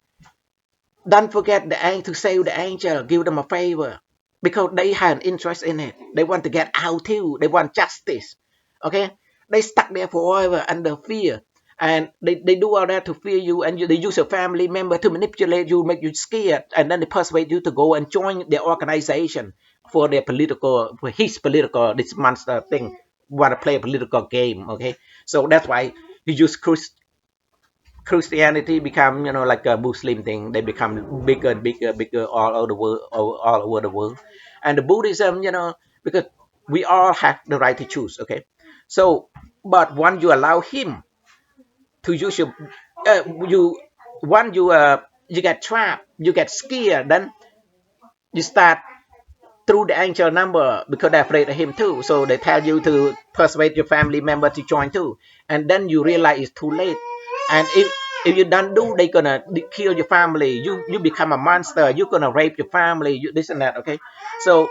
don't forget to save the angel, give them a favor, because they have an interest in it. They want to get out too. They want justice. Okay, they stuck there forever under fear, and they do all that to fear you, and they use your family member to manipulate you, make you scared, and then they persuade you to go and join their organization for their political, for his political, this monster thing, want to play a political game. Okay, so that's why he use Christianity become, like a Muslim thing. They become bigger and bigger all over the world, all over the world. And the Buddhism, because we all have the right to choose. Okay, so but when you allow him to use your, you when you get trapped, you get scared, then you start through the angel number, because they're afraid of him too. So they tell you to persuade your family member to join too, and then you realize it's too late. And if you don't do, they're gonna kill your family. You become a monster. You're gonna rape your family. This and that. Okay, so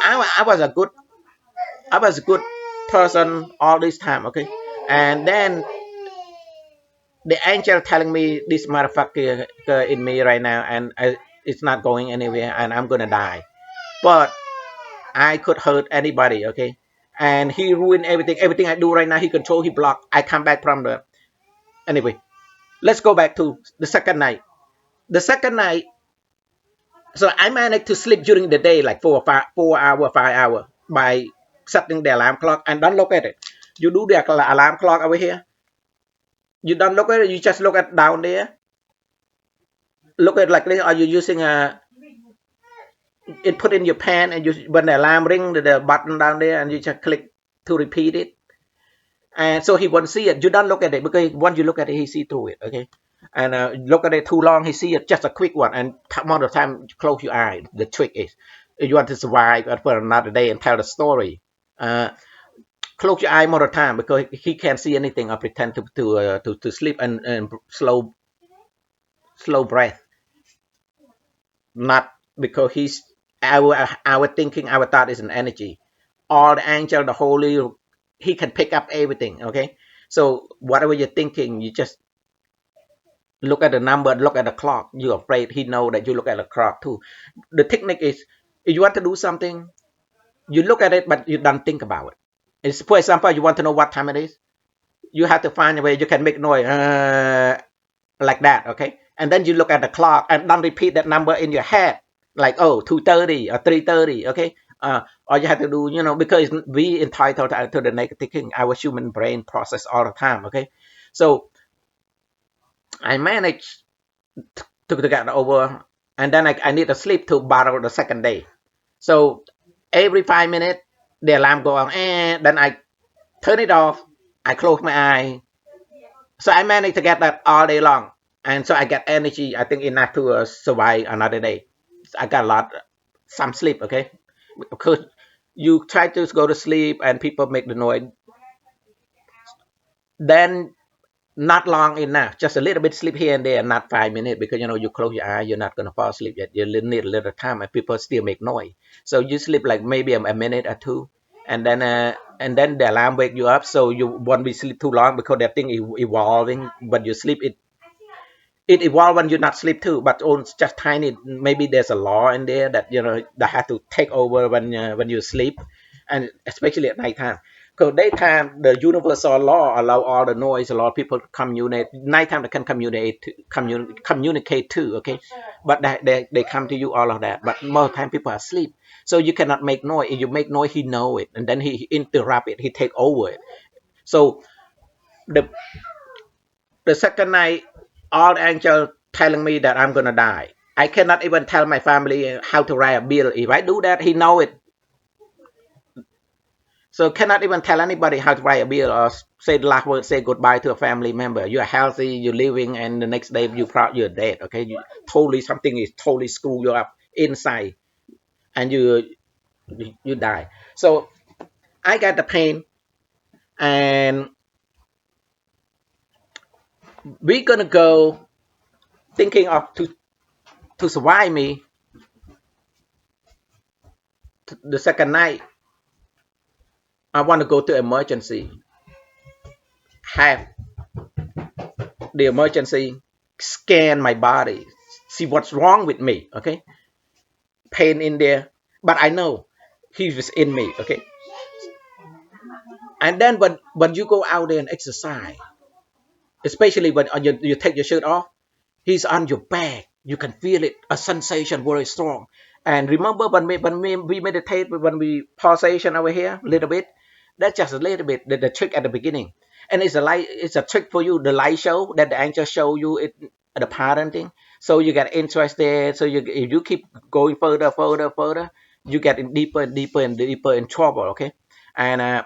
I was a good, person all this time. Okay, and then the angel telling me this motherfucker in me right now, and it's not going anywhere, and I'm gonna die. But I could hurt anybody, okay? And he ruined everything. Everything I do right now, he control, he block. I come back from the, anyway. Let's go back to the second night. The second night, so I managed to sleep during the day, like 4 hour, 5 hour, by setting the alarm clock. And don't look at it. You do the alarm clock over here. You don't look at it. You just look at down there. Look at like this. Are you using it put in your pen, and you, when the alarm ring, the button down there, and you just click to repeat it. And so he won't see it. You don't look at it, because once you look at it, he see through it. Okay, and look at it too long, he see it just a quick one. And most of the time, close your eye. The trick is, if you want to survive for another day and tell the story, uh, close your eye most of the time, because he can't see anything, or pretend to sleep, and slow breath. Not because he's our thinking, our thought is an energy. All the angel, the holy, he can pick up everything. Okay, so whatever you're thinking, you just look at the number, look at the clock. You're afraid he know that you look at the clock too. The technique is, if you want to do something, you look at it, but you don't think about it. It's, for example, you want to know what time it is. You have to find a way you can make noise like that, okay? And then you look at the clock and don't repeat that number in your head, like, oh, 2:30 or 3:30, okay? All you have to do, because we entitled to the negative thinking, our human brain process all the time, okay? So I managed to get over, and then I need to sleep to borrow the second day. So every 5 minutes, the alarm go on, and then I turn it off. I close my eye. So I managed to get that all day long, and so I get energy. I think enough to survive another day. I got a lot, some sleep. Okay, because you try to go to sleep and people make the noise, then not long enough, just a little bit sleep here and there, not 5 minutes, because you close your eye, you're not going to fall asleep yet. You need a little time, and people still make noise. So you sleep like maybe a minute or two, and then the alarm wake you up. So you won't be sleep too long because that thing is evolving. But you sleep it evolves when you not sleep too, but on just tiny. Maybe there's a law in there that that have to take over when you sleep, and especially at nighttime. Because daytime, the universal law allow all the noise, a lot of people communicate. Nighttime they can communicate too, okay? But they come to you all of that. But most time people are asleep, so you cannot make noise. If you make noise, he know it, and then he interrupt it. He take over it. So the the second night, all angels telling me that I'm gonna die. I cannot even tell my family how to write a bill. If I do that, he know it. So cannot even tell anybody how to write a bill or say the last word, say goodbye to a family member. You're healthy, you're living, and the next day you're dead. Okay, totally something is totally screw you up inside, and you die. So I got the pain, and we're gonna go thinking of to survive me the second night. I want to go to emergency, have the emergency scan my body, see what's wrong with me. Okay, pain in there, but I know he was in me. Okay, and then when you go out there and exercise, especially when you take your shirt off, he's on your back. You can feel it, a sensation very strong. And remember when we meditate, when we pausation over here a little bit, that's just a little bit the trick at the beginning. And it's a trick for you, the light show that the angel show you it, the parenting. So you get interested. So if you keep going further, you get in deeper and deeper and deeper in trouble. Okay, and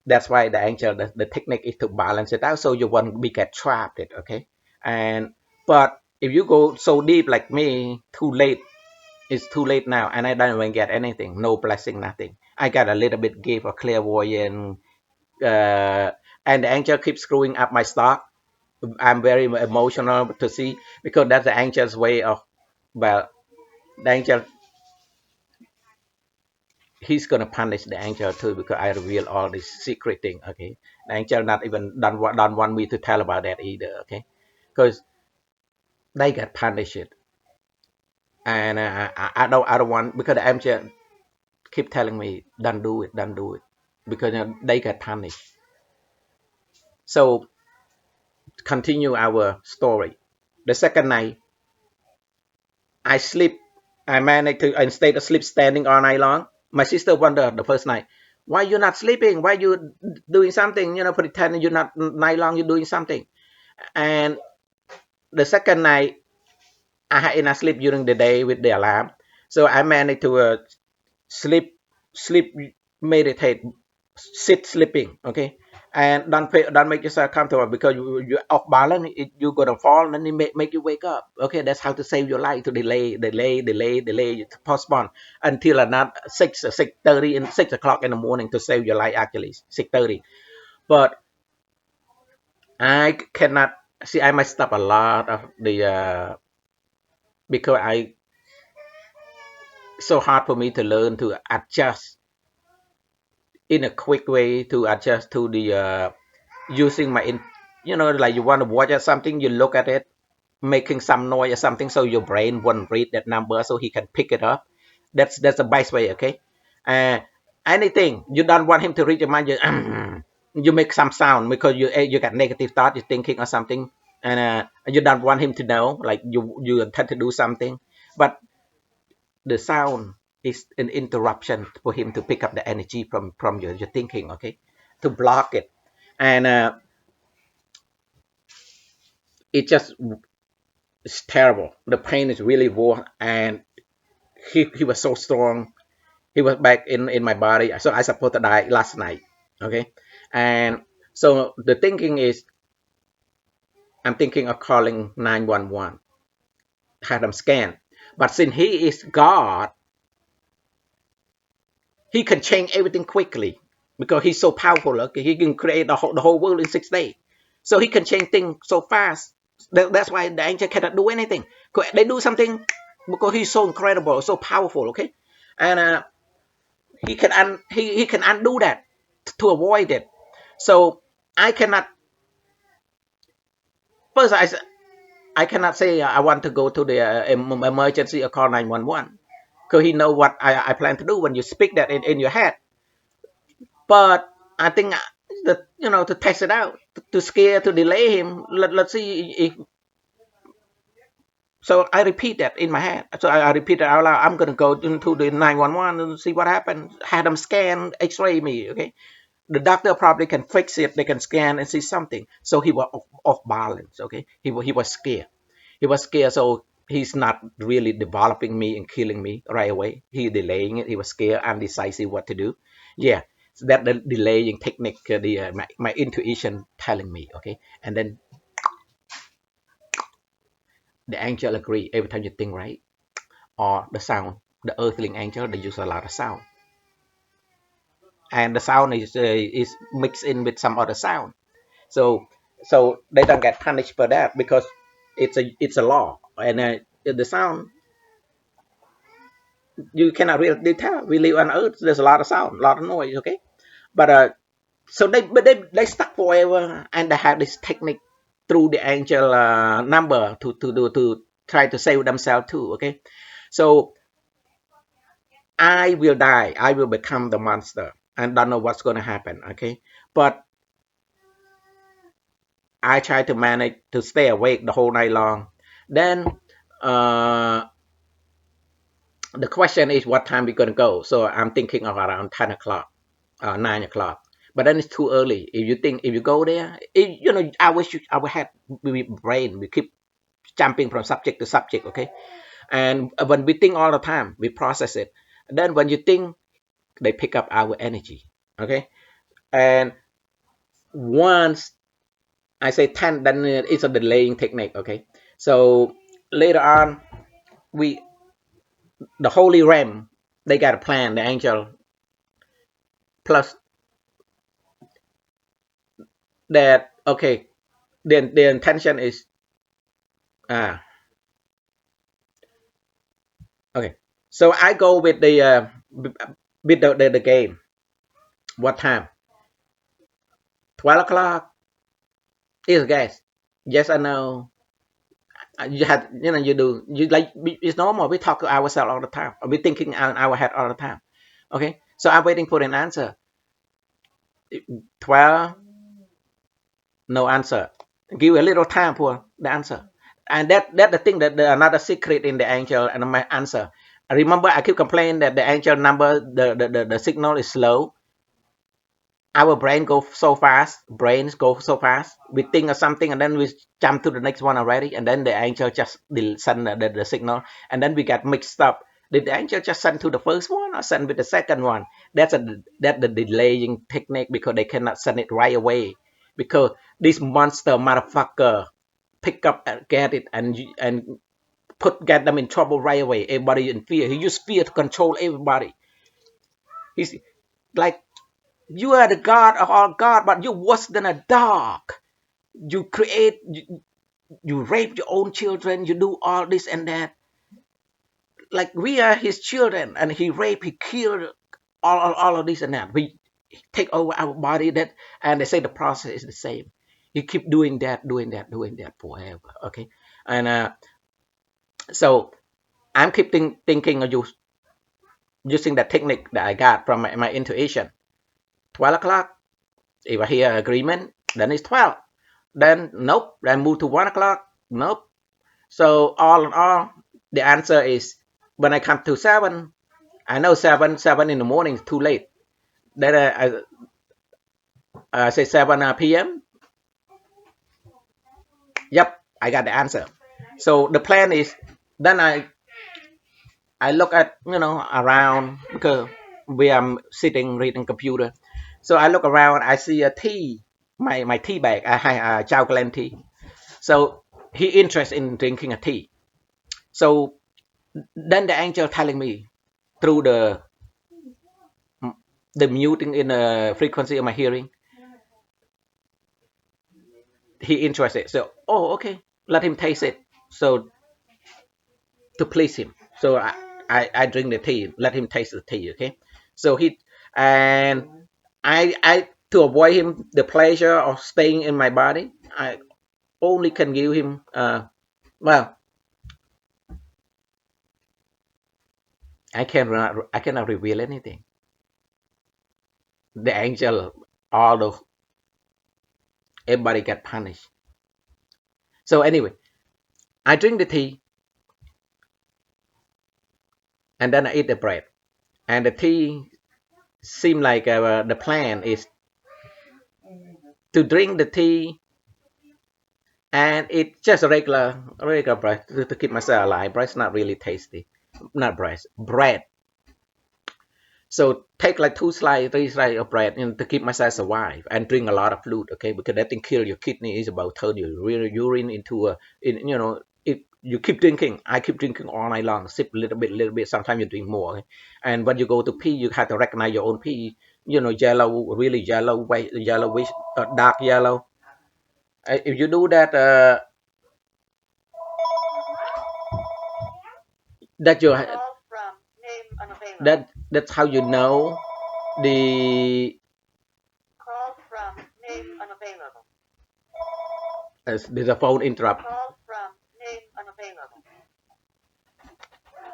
that's why the angel the technique is to balance it out so you won't be get trapped it, okay? And but if you go so deep like me, too late. It's too late now, and I don't even get anything, no blessing, nothing. I got a little bit gift of clairvoyant, uh, and the angel keeps screwing up my stock. I'm very emotional to see, because that's the angel's way of, well, the angel, he's gonna punish the angel too, because I reveal all this secret thing. Okay, the angel not even don't want me to tell about that either. Okay, because they get punished, and I don't want, because the angel keep telling me don't do it, because they get punished. So continue our story. The second night, I sleep. I managed to instead of sleep standing all night long. My sister wondered the first night, why you not sleeping? Why you doing something? Pretending you're not night long. You're doing something. And the second night, I had enough sleep during the day with the alarm, so I managed to sleep, sleep, meditate, sit sleeping. Okay, and don't make yourself comfortable, because you're off balance. You're gonna fall, and then it make you wake up. Okay, that's how to save your life. To delay, to postpone until not 6:30 and 6 o'clock in the morning to save your life. Actually, 6:30. But I cannot see. I messed up a lot of the because I so hard for me to learn to adjust in a quick way, to adjust to the using my like you want to watch something, you look at it, making some noise or something, so your brain won't read that number, so he can pick it up. That's the best way, okay? Uh, Anything you don't want him to read your mind, you make some sound because you got negative thought, you're thinking or something, and you don't want him to know, like you intend to do something, but the sound is an interruption for him to pick up the energy from your thinking, okay? To block it, and it just it's terrible. The pain is really war, and he was so strong. He was back in my body, so I supposed to die last night, okay? And so the thinking is, I'm thinking of calling 911, had him scan, but since he is God, he can change everything quickly because he's so powerful. Okay? He can create the whole world in 6 days. So he can change things so fast. That's why the angel cannot do anything. They do something because he's so incredible, so powerful. Okay, and he can undo that to avoid it. So I cannot. First, I cannot say I want to go to the emergency or call 911 because he know what I plan to do when you speak that in your head. But I think that to test it out, to scare, to delay him. Let's see if. So I repeat that in my head. So I repeat it out loud. I'm gonna go into the 911 and see what happened. Had them scan, X-ray me. Okay, the doctor probably can fix it. They can scan and see something. So he was off balance. Okay, he was scared. He was scared. So he's not really developing me and killing me right away. He delaying it. He was scared, undecisive what to do. Yeah, so that the delaying technique, my intuition telling me. Okay, and then the angel agree every time you think right, or the sound. The earthling angel, they use a lot of sound, and the sound is mixed in with some other sound. So they don't get punished for that because it's a law, and the sound you cannot really tell. We live on Earth. There's a lot of sound, a lot of noise. Okay, but so they stuck forever, and they have this technique through the angel number to try to save themselves too. Okay, so I will die. I will become the monster. I don't know what's going to happen. Okay, but I try to manage to stay awake the whole night long. Then uh, the question is what time we're going to go. So I'm thinking of around 10 o'clock, 9 o'clock. But then it's too early. If you go there, I wish our head, we brain, we keep jumping from subject to subject, okay? And when we think all the time, we process it. And then when you think, they pick up our energy, okay? And once I say 10, then it's a delaying technique, okay? So later on, we the holy realm, they got a plan, the angel, plus that, okay, the intention is, ah, okay. So I go with the game. What time? 12 o'clock is guess. Yes or no? You had, you do, you like, it's normal. We talk to ourselves all the time. We thinking in our head all the time. Okay. So I'm waiting for an answer. 12, no answer. Give a little time for the answer. And that the thing, that another secret in the angel and my answer. I remember I keep complaining that the angel number, the signal is slow. Our brains go so fast. We think of something and then we jump to the next one already, and then the angel just send the signal, and then we get mixed up. Did the angel just send to the first one or send with the second one? That the delaying technique, because they cannot send it right away, because this monster motherfucker pick up and get it, and get them in trouble right away. Everybody in fear. He used fear to control everybody. He's like, you are the god of all god, but you're worse than a dog. You create, you rape your own children, you do all this and that. Like, we are his children, and he raped, he killed, all of this and that. We take over our body, that, and they say the process is the same. You keep doing that, doing that, doing that forever. Okay, And so I'm keep thinking of using that technique that I got from my intuition. 12 o'clock, if I hear agreement, then it's 12. Then nope, then move to 1 o'clock, nope. So all in all, the answer is when I come to 7, I know 7 in the morning is too late. Then I say 7 p.m. Yep, I got the answer. So the plan is then I look at around because we are sitting reading computer. So I look around, I see a tea, my tea bag, I have a chocolate tea. So he interested in drinking a tea. So then the angel telling me through the muting in the frequency of my hearing, he interested. So okay, let him taste it. So to please him. So I drink the tea, let him taste the tea, okay? So and I to avoid him the pleasure of staying in my body, I only can give him well, I cannot reveal anything. The angel, all of everybody get punished. So anyway, I drink the tea and then I eat the bread. And the tea seemed like the plan is to drink the tea and it's just a regular bread to keep myself alive. Bread's not really tasty, not bread. So take like 2 slices, 3 slices of bread to keep myself survive and drink a lot of fluid, okay? Because that thing kill your kidney is about turn your urine into you keep drinking. I keep drinking all night long, sip a little bit. Sometimes you drink more, okay? And when you go to pee, you have to recognize your own pee. Yellow, really yellow, white, yellowish, dark yellow. If you do that, that you that's how you know the there's a phone interrupt.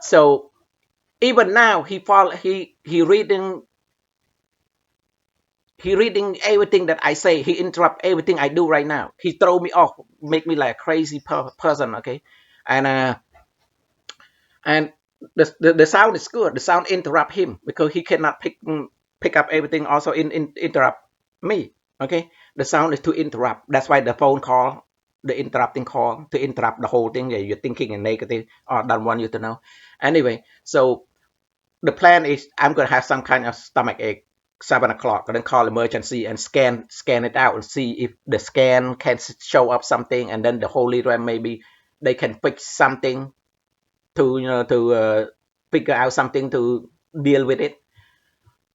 So even now he reading everything that I say. He interrupt everything I do right now. He throw me off, make me like a crazy person. Okay, and and the sound is good. The sound interrupt him because he cannot pick up everything. Also interrupt me. Okay, the sound is to interrupt. That's why the phone call, the interrupting call, to interrupt the whole thing that you're thinking in negative or don't want you to know. Anyway, so the plan is I'm gonna have some kind of stomach ache 7 o'clock and then call emergency and scan it out and see if the scan can show up something and then the holy realm maybe they can fix something to figure out something to deal with it,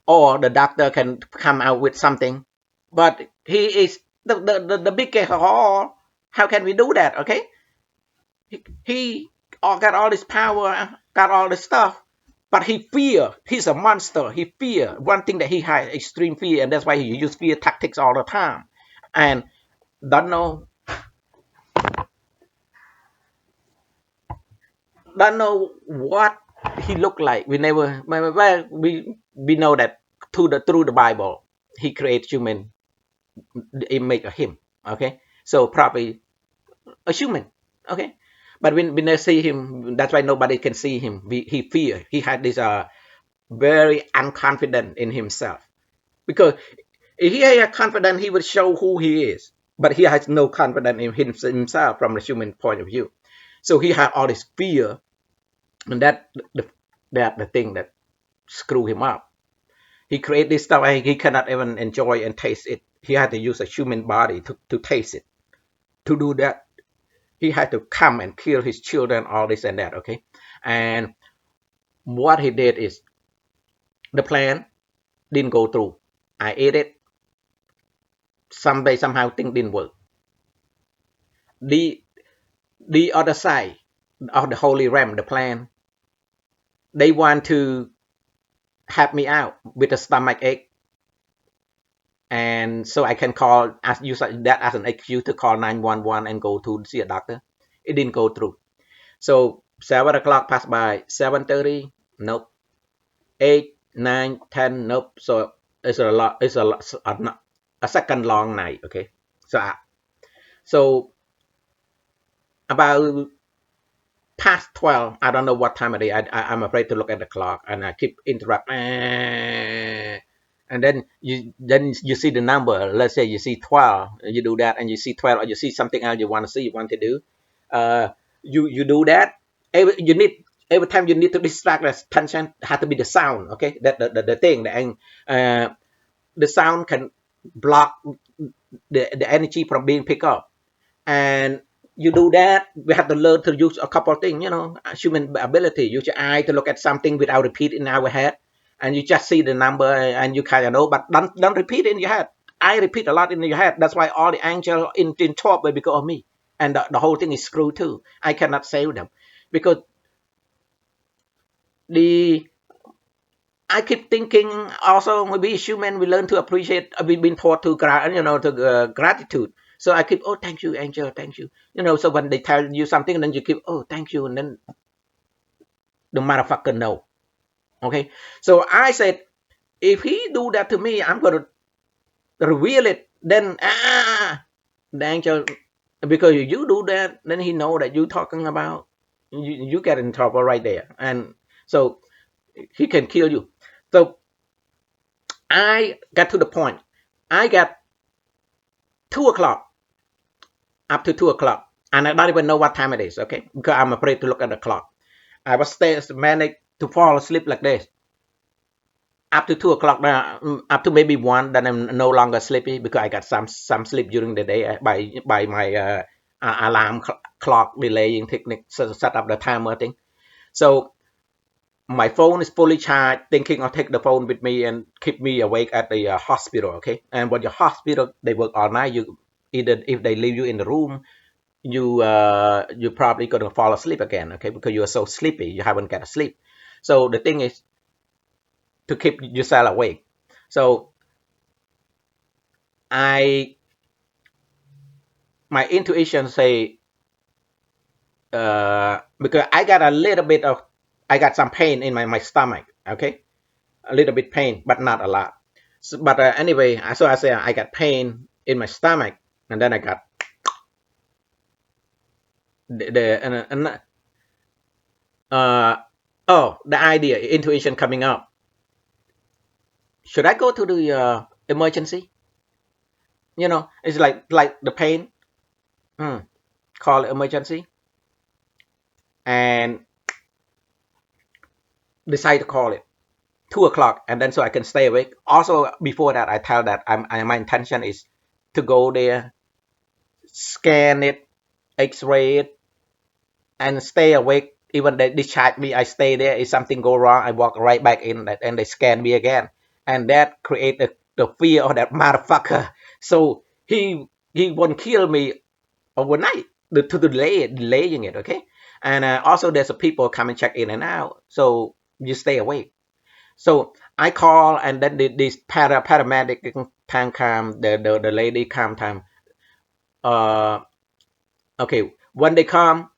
or the doctor can come out with something. But he is the big hall. How can we do that? Okay, he got all this power, got all this stuff, but he fear. He's a monster. He fear. One thing that he has extreme fear, and that's why he use fear tactics all the time. And don't know don't know what he looked like. We never well, we know that through the Bible, he created human image of him. Okay, so probably a human. Okay, but when we never see him, that's why nobody can see him. He fear. He had this very unconfident in himself because if he had confidence, he would show who he is. But he has no confidence in himself from the human point of view. So he had all this fear, and that the thing that screw him up. He create this stuff and he cannot even enjoy and taste it. He had to use a human body to taste it. To do that, he had to come and kill his children, all this and that. Okay, and what he did is the plan didn't go through. I ate it. Somehow things didn't work. The the other side of the holy realm, the plan, they want to help me out with a stomach ache, and so I can call use that as an excuse to call 911 and go to see a doctor. it didn't go through. So 7 o'clock passed by, 7:30, nope. 8, 9, 10, nope. So it's a lot. It's a second long night. Okay. So about past 12, I don't know what time of day. I'm afraid to look at the clock, and I keep interrupt. And then you see the number. Let's say you see 12, you do that, and you see 12, or you see something else you want to see, you want to do. Uh, you do that. Every time you need to distract the attention, has to be the sound. Okay, that the thing. The sound can block the energy from being picked up. And you do that, we have to learn to use a couple of things, human ability. Use your eye to look at something without repeat in our head, and you just see the number and you kind of know, but don't repeat it in your head. I repeat a lot in your head. That's why all the angels in trouble because of me, and the whole thing is screwed too. I cannot save them because the I keep thinking also maybe human we learn to appreciate. We've been taught to gratitude. So I keep, oh, thank you, angel, thank you. So when they tell you something, and then you keep, oh, thank you, and then the motherfucker no. Okay. So I said, if he do that to me, I'm gonna reveal it. Then the angel, because you do that, then he know that you talking about you get in trouble right there, and so he can kill you. So I got to the point. I got 2 o'clock, up to 2 o'clock, and I don't even know what time it is. Okay, because I'm afraid to look at the clock. I was managed to fall asleep like this up to 2 o'clock. Up to maybe one. Then I'm no longer sleepy because I got some sleep during the day by my alarm clock delaying technique, so set up the timer thing. So my phone is fully charged, thinking I'll take the phone with me and keep me awake at the hospital. Okay, and when your hospital, they work all night. You either if they leave you in the room, you're probably gonna fall asleep again. Okay, because you are so sleepy, you haven't got a sleep. So the thing is to keep yourself awake. So I my intuition say because I got some pain in my stomach. Okay, a little bit pain, but not a lot. So, but anyway, so I say I got pain in my stomach, and then I got the the idea, intuition coming up. Should I go to the emergency? It's like the pain. Call emergency and decide to call it 2 o'clock, and then so I can stay awake. Also, before that, I tell that my intention is to go there, scan it, X-ray it, and stay awake. Even they discharge me, I stay there. If something go wrong, I walk right back in, and they scan me again, and that create the fear of that motherfucker. So he won't kill me overnight to delaying it. Okay, and also there's a people come and check in and out, so you stay awake. So I call, and then this paramedic time come, the lady come time. Uh, okay, when they come,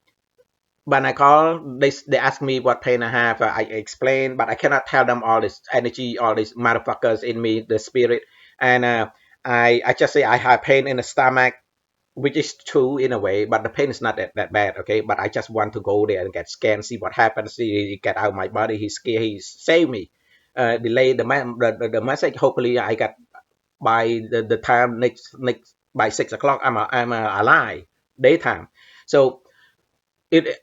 when I call, they ask me what pain I have. I explain, but I cannot tell them all this energy, all these motherfuckers in me, the spirit, and I just say I have pain in the stomach, which is true in a way, but the pain is not that bad. Okay, but I just want to go there and get scanned, see what happens, see get out of my body. He's scared, he save me. Delay the message. Hopefully, I got by the time next by 6 o'clock. I'm alive daytime. So it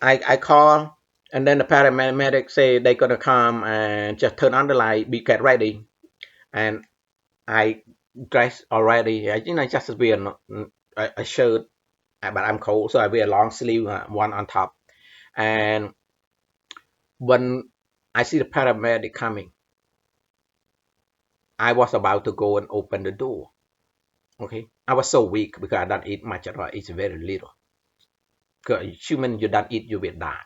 I call, and then the paramedic say they're gonna come and just turn on the light, be get ready, and I dress already. Just wear a shirt, but I'm cold, so I wear a long sleeve one on top. And when I see the paramedic coming, I was about to go and open the door. Okay, I was so weak because I don't eat much at all. It's very little. Because human, you don't eat, you will die,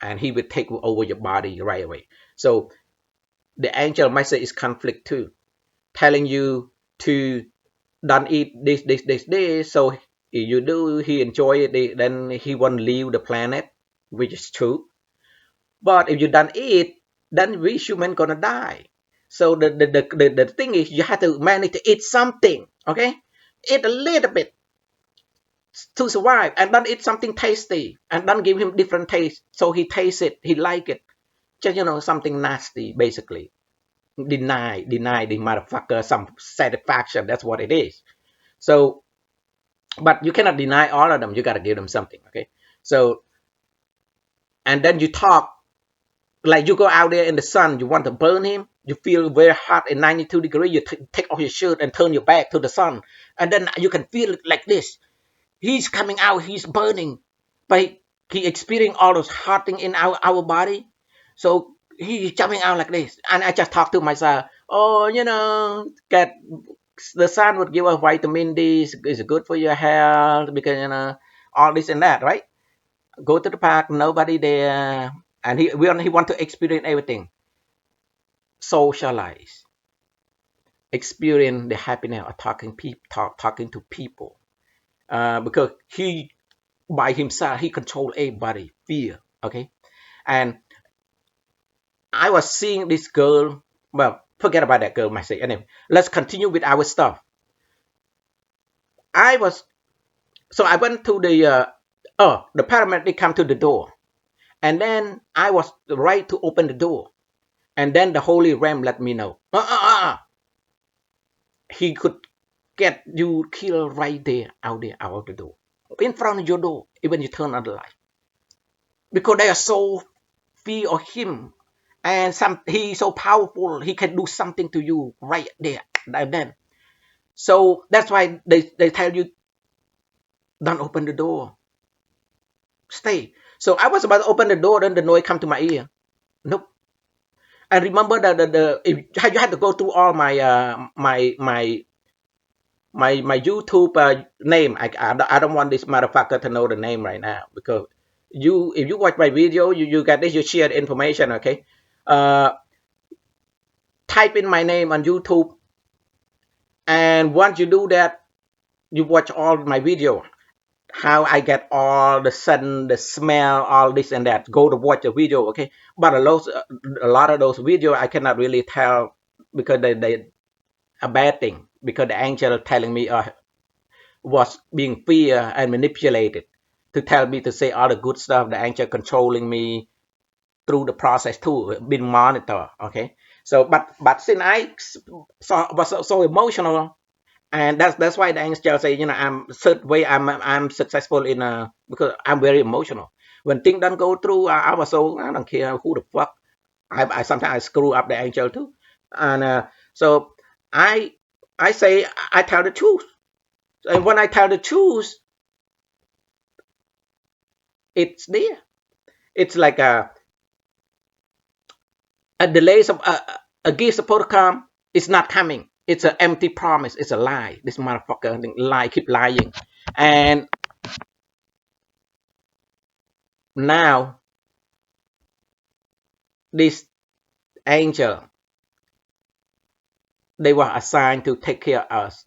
and he will take over your body right away. So the angel message is conflict too, telling you to don't eat this. So If you do, he enjoy it, then he won't leave the planet, which is true. But if you don't eat, then we human gonna die. So the thing is, you have to manage to eat something, okay? Eat a little bit to survive, and then eat something tasty, and then give him different taste, so he tastes it, he like it. Just something nasty, basically. Deny the motherfucker some satisfaction. That's what it is. So, but you cannot deny all of them. You gotta give them something, okay? So, and then you talk like you go out there in the sun, you want to burn him, you feel very hot in 92 degrees, you take off your shirt and turn your back to the sun, and then you can feel it like this. He's coming out, he's burning, but he experiencing all those hot thing in our body. So he's jumping out like this. And I just talk to myself, oh, get the sun would give us vitamin D, is good for your health, because all this and that, right? Go to the park, nobody there, and he want to experience everything, socialize, experience the happiness of talking to people, because he by himself he control everybody fear, okay? And I was seeing this girl. Well, forget about that girl, myself. Anyway, let's continue with our stuff. I was so I went to the paramedic come to the door, and then I was right to open the door. And then the Holy Ram let me know. He could get you killed right there, out of the door. In front of your door, even you turn on the light. Because they are so fear of him. And he's so powerful, he can do something to you right there, and then. So that's why they tell you, don't open the door. Stay. So I was about to open the door, then the noise come to my ear. Nope. And remember that if you had to go through all my YouTube name. I don't want this motherfucker to know the name right now, because if you watch my video, you get this, you share the information, okay? Type in my name on YouTube, and once you do that, you watch all my video. How I get all the sun, the smell, all this and that. Go to watch the video, okay? But a lot of those videos I cannot really tell, because they a bad thing, because the angel telling me was being fear and manipulated to tell me to say all the good stuff. The angel controlling me through the process too, being monitored. Okay, so but since I was so emotional, and that's why the angel say, I'm certain way I'm successful in because I'm very emotional. When things don't go through, I was so, I don't care who the fuck. I sometimes I screw up the angel too, and so I I say I tell the truth. And when I tell the truth, it's there. It's like a delay of a gift supposed to come. It's not coming. It's an empty promise. It's a lie. This motherfucker lie, keep lying. And now this angel, they were assigned to take care of us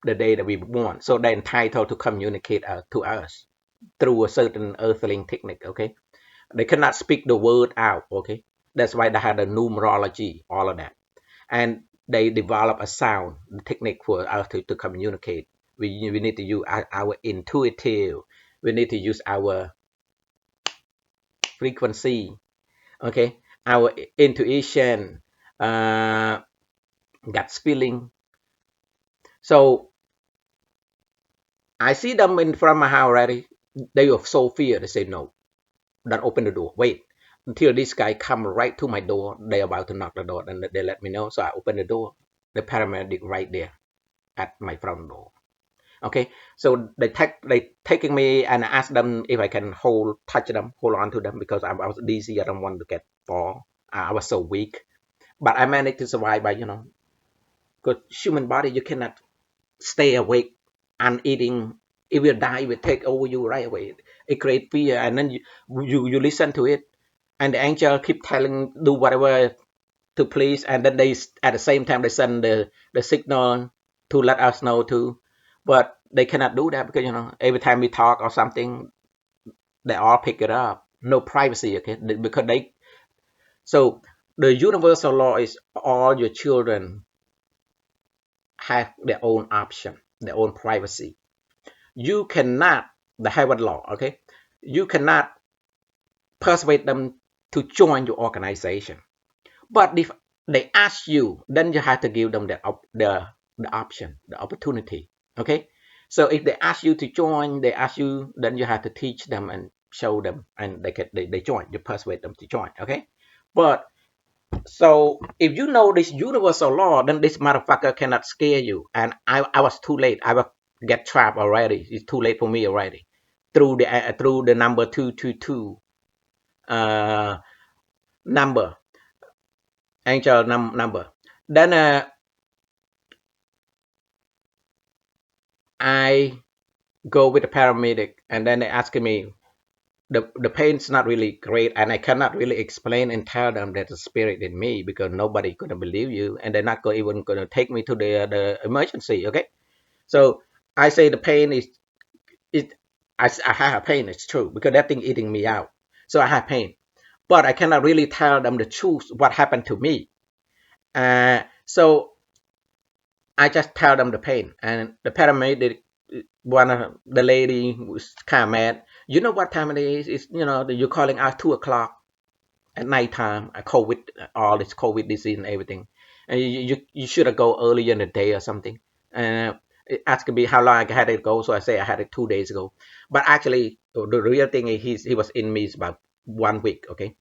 the day that we were born. So they're entitled to communicate to us through a certain earthling technique. Okay, they cannot speak the word out. Okay, that's why they had the numerology, all of that. And they develop a sound technique for us to communicate. We need to use our intuitive. We need to use our frequency. Okay, our intuition, gut feeling. So I see them in front of my house already. They were so fear. They say no, don't open the door. Wait until this guy come right to my door. They're about to knock the door, and they let me know. So I open the door. The paramedic right there at my front door. Okay, so they taking me, and I ask them if I can hold on to them, because I was dizzy. I don't want to get fall. I was so weak, but I managed to survive by because human body, you cannot stay awake and eating. It will die. It will take over you right away. It creates fear, and then you listen to it, and the angel keep telling do whatever to please, and then they at the same time they send the signal to let us know too. But they cannot do that because every time we talk or something, they all pick it up. No privacy, okay? Because they so the universal law is all your children have their own option, their own privacy. You cannot the Harvard law, okay? You cannot persuade them to join your organization. But if they ask you, then you have to give them the option, the opportunity. Okay. So if they ask you to join, they ask you, then you have to teach them and show them, and they join. You persuade them to join. Okay. But so if you know this universal law, then this motherfucker cannot scare you. And I was too late. I was get trapped already. It's too late for me already. Through the number 222 number angel number. Then I go with the paramedic, and then they ask me, the pain's not really great, and I cannot really explain and tell them there's a spirit in me because nobody gonna believe you, and they're not even gonna take me to the emergency. Okay, so I say the pain is it. I have pain. It's true because that thing eating me out. So I have pain, but I cannot really tell them the truth what happened to me. So I just tell them the pain, and the paramedic, one of the lady was kind of mad. You know what time it is? It's you're calling out 2 o'clock at night time. COVID, all this COVID disease and everything, and you should have go earlier in the day or something. And it asked me how long I had it go, so I say I had it 2 days ago. But actually, the real thing is he was in me is about 1 week. Okay,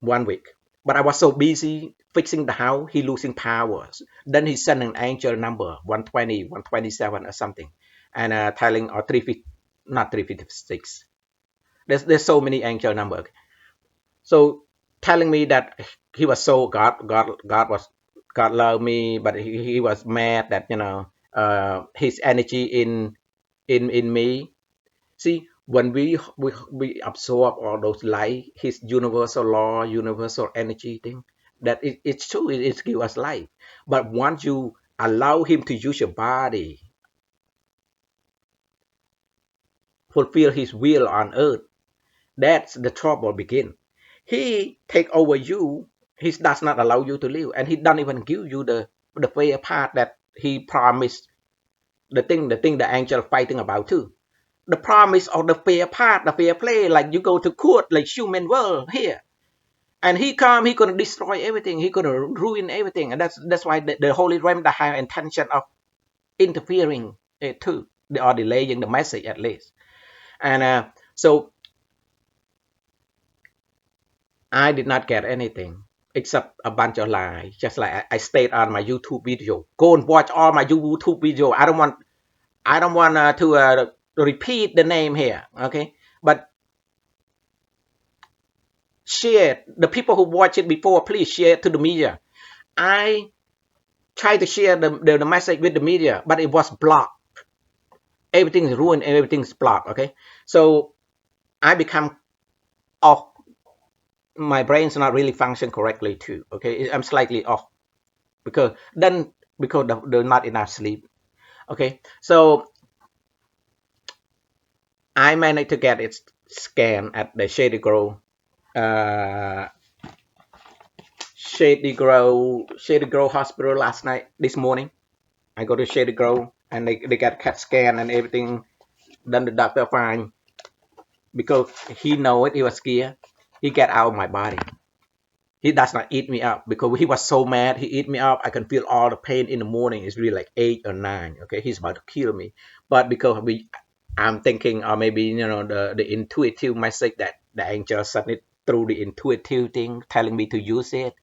1 week. But I was so busy fixing the house, he losing powers. Then he sent an angel number 120, 127 or something, and telling or 350, not 356. There's so many angel numbers. So telling me that he was so God loved me, but he was mad that his energy in me. See, when we absorb all those light, his universal law, universal energy thing, that it's true, it gives us life. But once you allow him to use your body, fulfill his will on earth, that's the trouble begin. He take over you, he does not allow you to live, and he don't even give you the fair part that he promised, the thing the angel fighting about too. The promise of the fair part, the fair play, like you go to court, like human world here. And he gonna destroy everything. He gonna ruin everything, and that's why the Holy Realm that have intention of interfering too. They are delaying the message at least. And so I did not get anything except a bunch of lies. Just like I stayed on my YouTube video. Go and watch all my YouTube video. I don't want to repeat the name here. Okay, but share the people who watch it before, please share it to the media. I tried to share the message with the media, but it was blocked. Everything's ruined and everything's blocked. Okay, so I become off. My brain's not really function correctly too. Okay, I'm slightly off because there's not enough sleep. Okay, so I managed to get it scanned at the uh, Shady Grove Hospital last night, this morning. I go to Shady Grove and they got CAT scan and everything. Then the doctor find because he know it, he was scared. He get out of my body. He does not eat me up because he was so mad. He eat me up. I can feel all the pain in the morning. It's really like 8 or 9. Okay, he's about to kill me. But because I'm thinking, or maybe the intuitive message that the angel sent it through the intuitive thing, telling me to use it.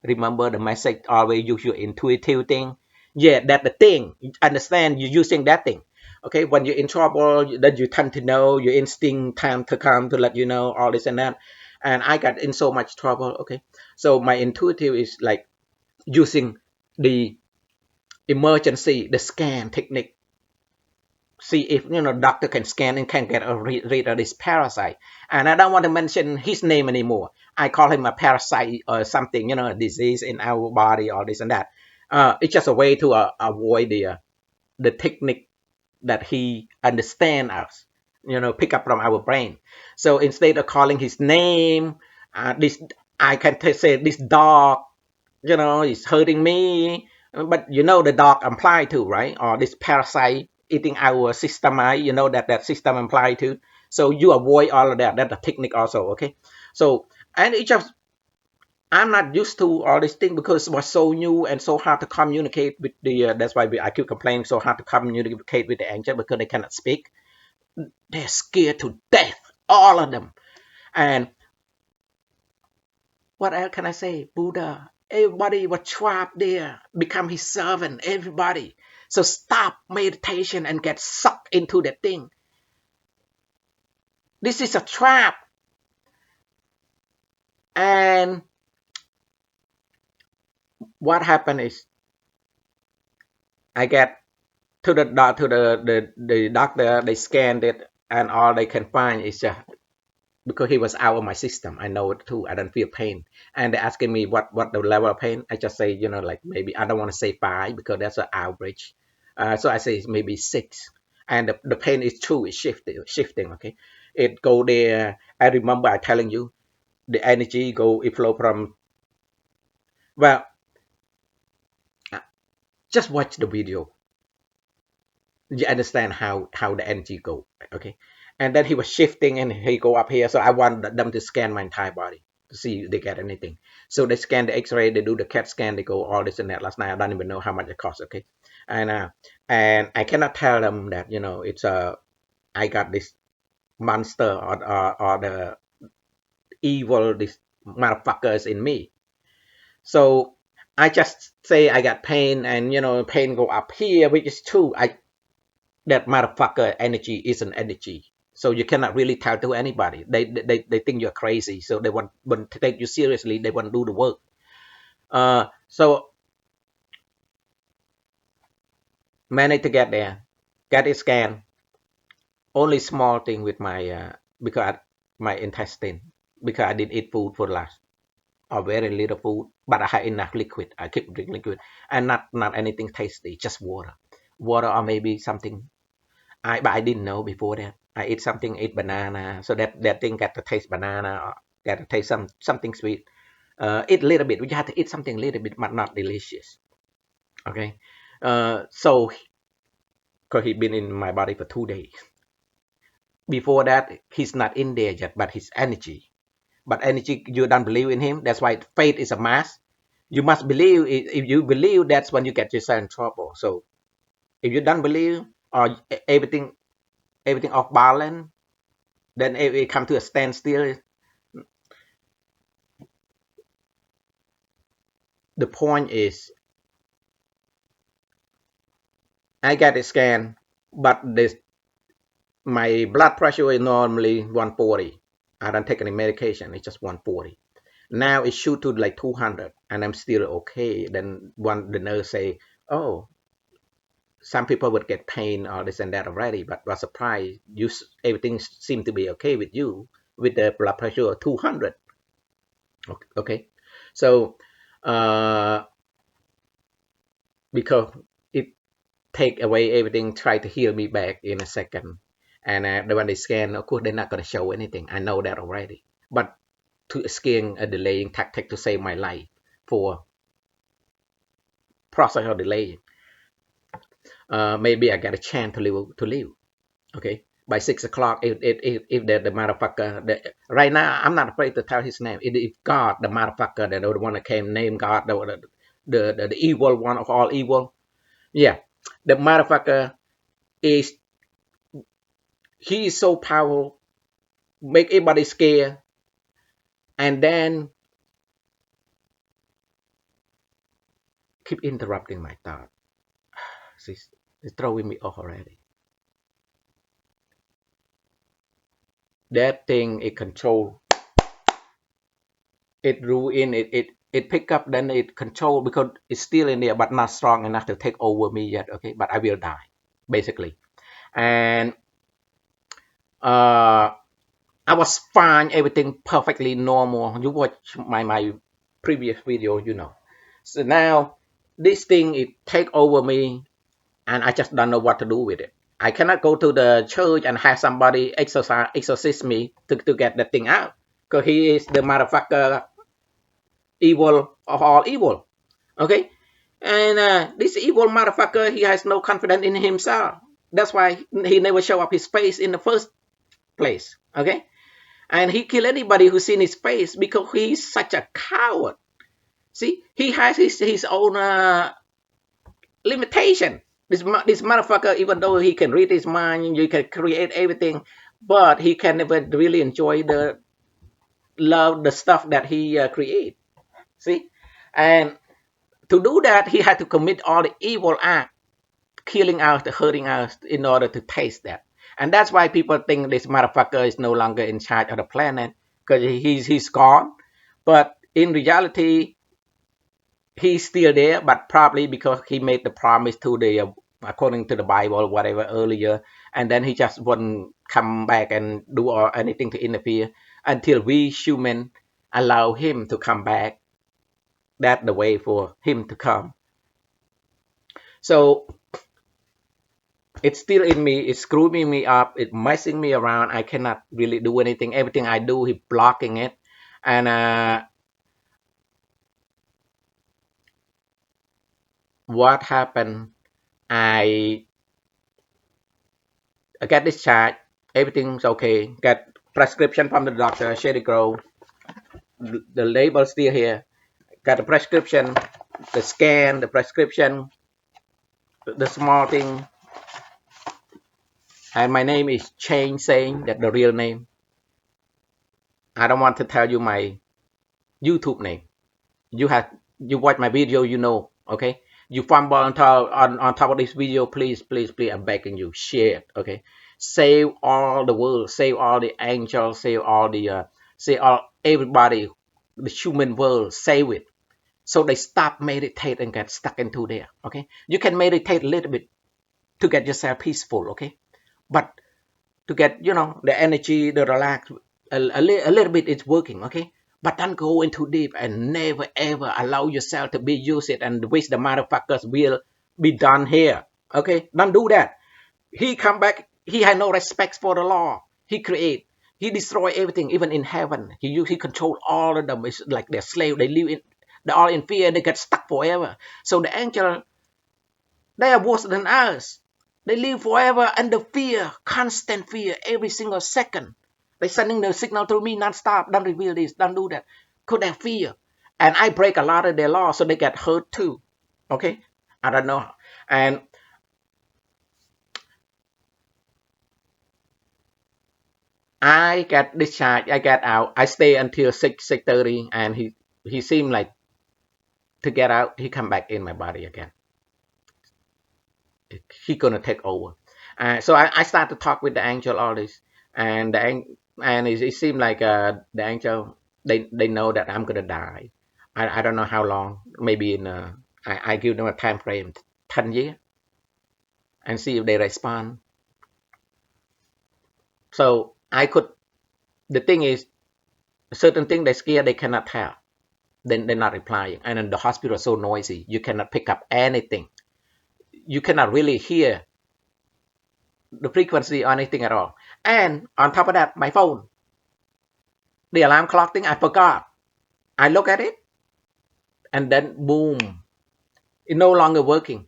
Remember the message always use your intuitive thing. Yeah, that's the thing. Understand you're using that thing. Okay, when you're in trouble, then you tend to know your instinct time to come to let you know all this and that. And I got in so much trouble. Okay, so my intuitive is like using the emergency, the scan technique. See if doctor can scan and can get rid of this parasite. And I don't want to mention his name anymore. I call him a parasite or something, a disease in our body or this and that. It's just a way to avoid the technique that he understand us, pick up from our brain. So instead of calling his name, this I can say this dog, is hurting me, but the dog apply to, right? Or this parasite eating our system, that system apply to. So you avoid all of that. That's a technique also, okay? So, and it just, I'm not used to all this thing because it was so new and so hard to communicate with that's why I keep complaining, so hard to communicate with the angel because they cannot speak. They're scared to death, all of them. And what else can I say? Buddha, everybody was trapped there, become his servant, everybody. So stop meditation and get sucked into that thing. This is a trap. And what happened is I get to the doctor, they scanned it, and all they can find is just because he was out of my system. I know it too. I don't feel pain. And they're asking me what the level of pain. I just say, like maybe I don't want to say 5 because that's an average. So I say maybe 6. And the pain is true. It's shifting. Okay. It go there. I remember I telling you the energy it flow from, well, just watch the video. You understand how the energy go, okay? And then he was shifting and he go up here, so I want them to scan my entire body to see if they get anything. So they scan the x-ray, they do the CAT scan, they go all this and that. Last night I don't even know how much it costs, okay? And I cannot tell them that it's I got this monster or the evil, this motherfuckers in me. So I just say I got pain, and pain go up here, which is true. That motherfucker energy isn't energy. So you cannot really tell to anybody. They think you're crazy. So they want to take you seriously. They want to do the work. So managed to get there, get it scanned. Only small thing with my because my intestine, because I didn't eat food for the last, or very little food, but I had enough liquid. I keep drinking liquid, and not anything tasty, just water or maybe something. But I didn't know before that. I ate banana, so that thing got to taste banana, or got to taste something sweet. Eat a little bit. We have to eat something a little bit, but not delicious. Okay. So because he'd been in my body for 2 days. Before that, he's not in there yet, but his energy. But energy, you don't believe in him. That's why faith is a mask. You must believe. If you believe, that's when you get yourself in trouble. So if you don't believe, or everything off balance, then it come to a standstill. The point is, I get a scan, but my blood pressure is normally 140. I don't take any medication. It's just 140. Now it shoot to like 200, and I'm still okay. Then the nurse say, "Oh, some people would get pain or this and that already, but was surprised. Everything seemed to be okay with you with the blood pressure of 200." Okay, so because it take away everything, try to heal me back in a second. And when they scan, of course, they're not going to show anything. I know that already. But to scan a delaying tactic to save my life for process of delaying, maybe I got a chance to live. Okay. By 6 o'clock, if the motherfucker, right now, I'm not afraid to tell his name. If God, the motherfucker, the one that came, name God, the evil one of all evil, yeah, the motherfucker is, he is so powerful, make everybody scared, and then keep interrupting my thought. It's throwing me off already. That thing, it control, it ruin, it pick up, then it control because it's still in there, but not strong enough to take over me yet. Okay, but I will die, basically. And I was fine, everything perfectly normal. You watch my previous video, So now this thing, it take over me, and I just don't know what to do with it. I cannot go to the church and have somebody exorcist me to get the thing out, because he is the motherfucker evil of all evil. Okay, and this evil motherfucker, he has no confidence in himself. That's why he never show up his face in the first place. Okay, and he kill anybody who seen his face because he's such a coward. See, he has his own limitation. This motherfucker, even though he can read his mind, you can create everything, but he can never really enjoy the love, the stuff that he create. See, and to do that, he had to commit all the evil act, killing us, hurting us, in order to taste that. And that's why people think this motherfucker is no longer in charge of the planet, because he's gone. But in reality, he's still there, but probably because he made the promise to the according to the Bible or whatever earlier, and then he just wouldn't come back and do anything to interfere until we human allow him to come back. That's the way for him to come. So it's still in me. It's screwing me up. It's messing me around. I cannot really do anything. Everything I do, he's blocking it, and what happened? I get discharged. Everything's okay. Get prescription from the doctor. Shady Grove. The label still here. Got the prescription, the scan, the prescription, the small thing. And my name is Seng. That's the real name. I don't want to tell you my YouTube name. You watch my video, you know. Okay. You fumble on top of this video, please, I'm begging you, share it. Okay. Save all the world. Save all the angels. Save all the save all everybody, the human world. Save it. So they stop meditate and get stuck into there. Okay, you can meditate a little bit to get yourself peaceful. Okay, but to get the energy, the relax, a little bit is working. Okay, but don't go into deep and never ever allow yourself to be used it and wish the motherfuckers will be done here. Okay, don't do that. He come back. He had no respect for the law. He create. He destroy everything, even in heaven. He control all of them. It's like they're slave. They live in. They're all in fear. They get stuck forever. So the angel, they are worse than us. They live forever under fear, constant fear, every single second. They sending the signal to me non-stop. Don't reveal this. Don't do that. Could they fear? And I break a lot of their laws, so they get hurt too. Okay, I don't know. And I get discharged. I get out. I stay until 6:30, and he seemed like to get out. He come back in my body again. He gonna take over. So I start to talk with the angel all this, and it seemed like the angel they know that I'm gonna die. I don't know how long. Maybe in I give them a time frame 10 years and see if they respond. So I could. The thing is, certain thing they scare they cannot tell. Then they're not replying, and then the hospital is so noisy you cannot pick up anything. You cannot really hear the frequency or anything at all. And on top of that, my phone, the alarm clock thing, I forgot. I look at it, and then boom, it's no longer working.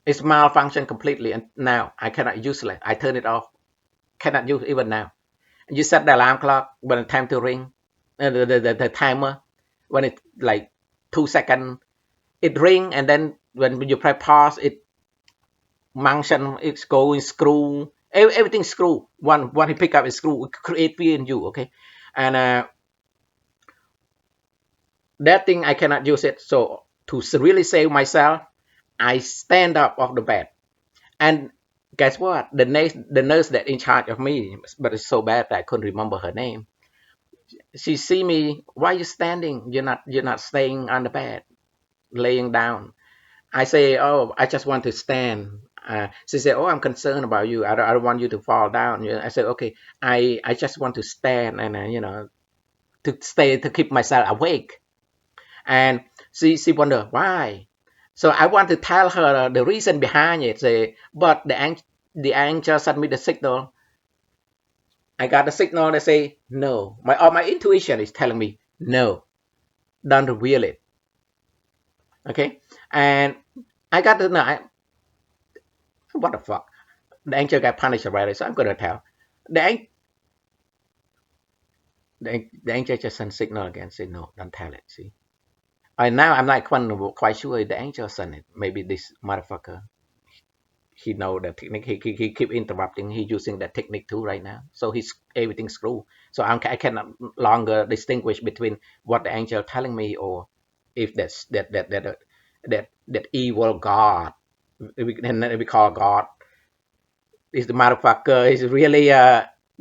It's malfunctioned completely, and now I cannot use it. I turn it off. Cannot use even now. You set the alarm clock when it's time to ring, the timer, when it's like 2 seconds, it ring, and then when you press pause, it function, it's going screw, everything screw. One he pick up is screw, it create fear in you. Okay, and that thing I cannot use it. So to really save myself, I stand up off the bed, and guess what? The nurse that in charge of me, but it's so bad that I couldn't remember her name. She see me. Why you standing? You're not staying on the bed, laying down. I say, oh, I just want to stand. She said, oh, I'm concerned about you. I don't want you to fall down. I said, okay, I just want to stand and to stay to keep myself awake. And she wonder why. So I want to tell her the reason behind it. Say, but the angel sent me the signal. I got the signal that say no. My intuition is telling me no, don't reveal it. Okay, and I got to know what the fuck. The angel got punished already, so I'm gonna tell. The the angel just sent signal again. Say no, don't tell it. See, and now I'm not quite sure the angel sent it. Maybe this motherfucker he know the technique. He keep interrupting. He using that technique too right now. So he's everything screw. So I cannot longer distinguish between what the angel telling me or if that's that evil God we call God is the motherfucker is really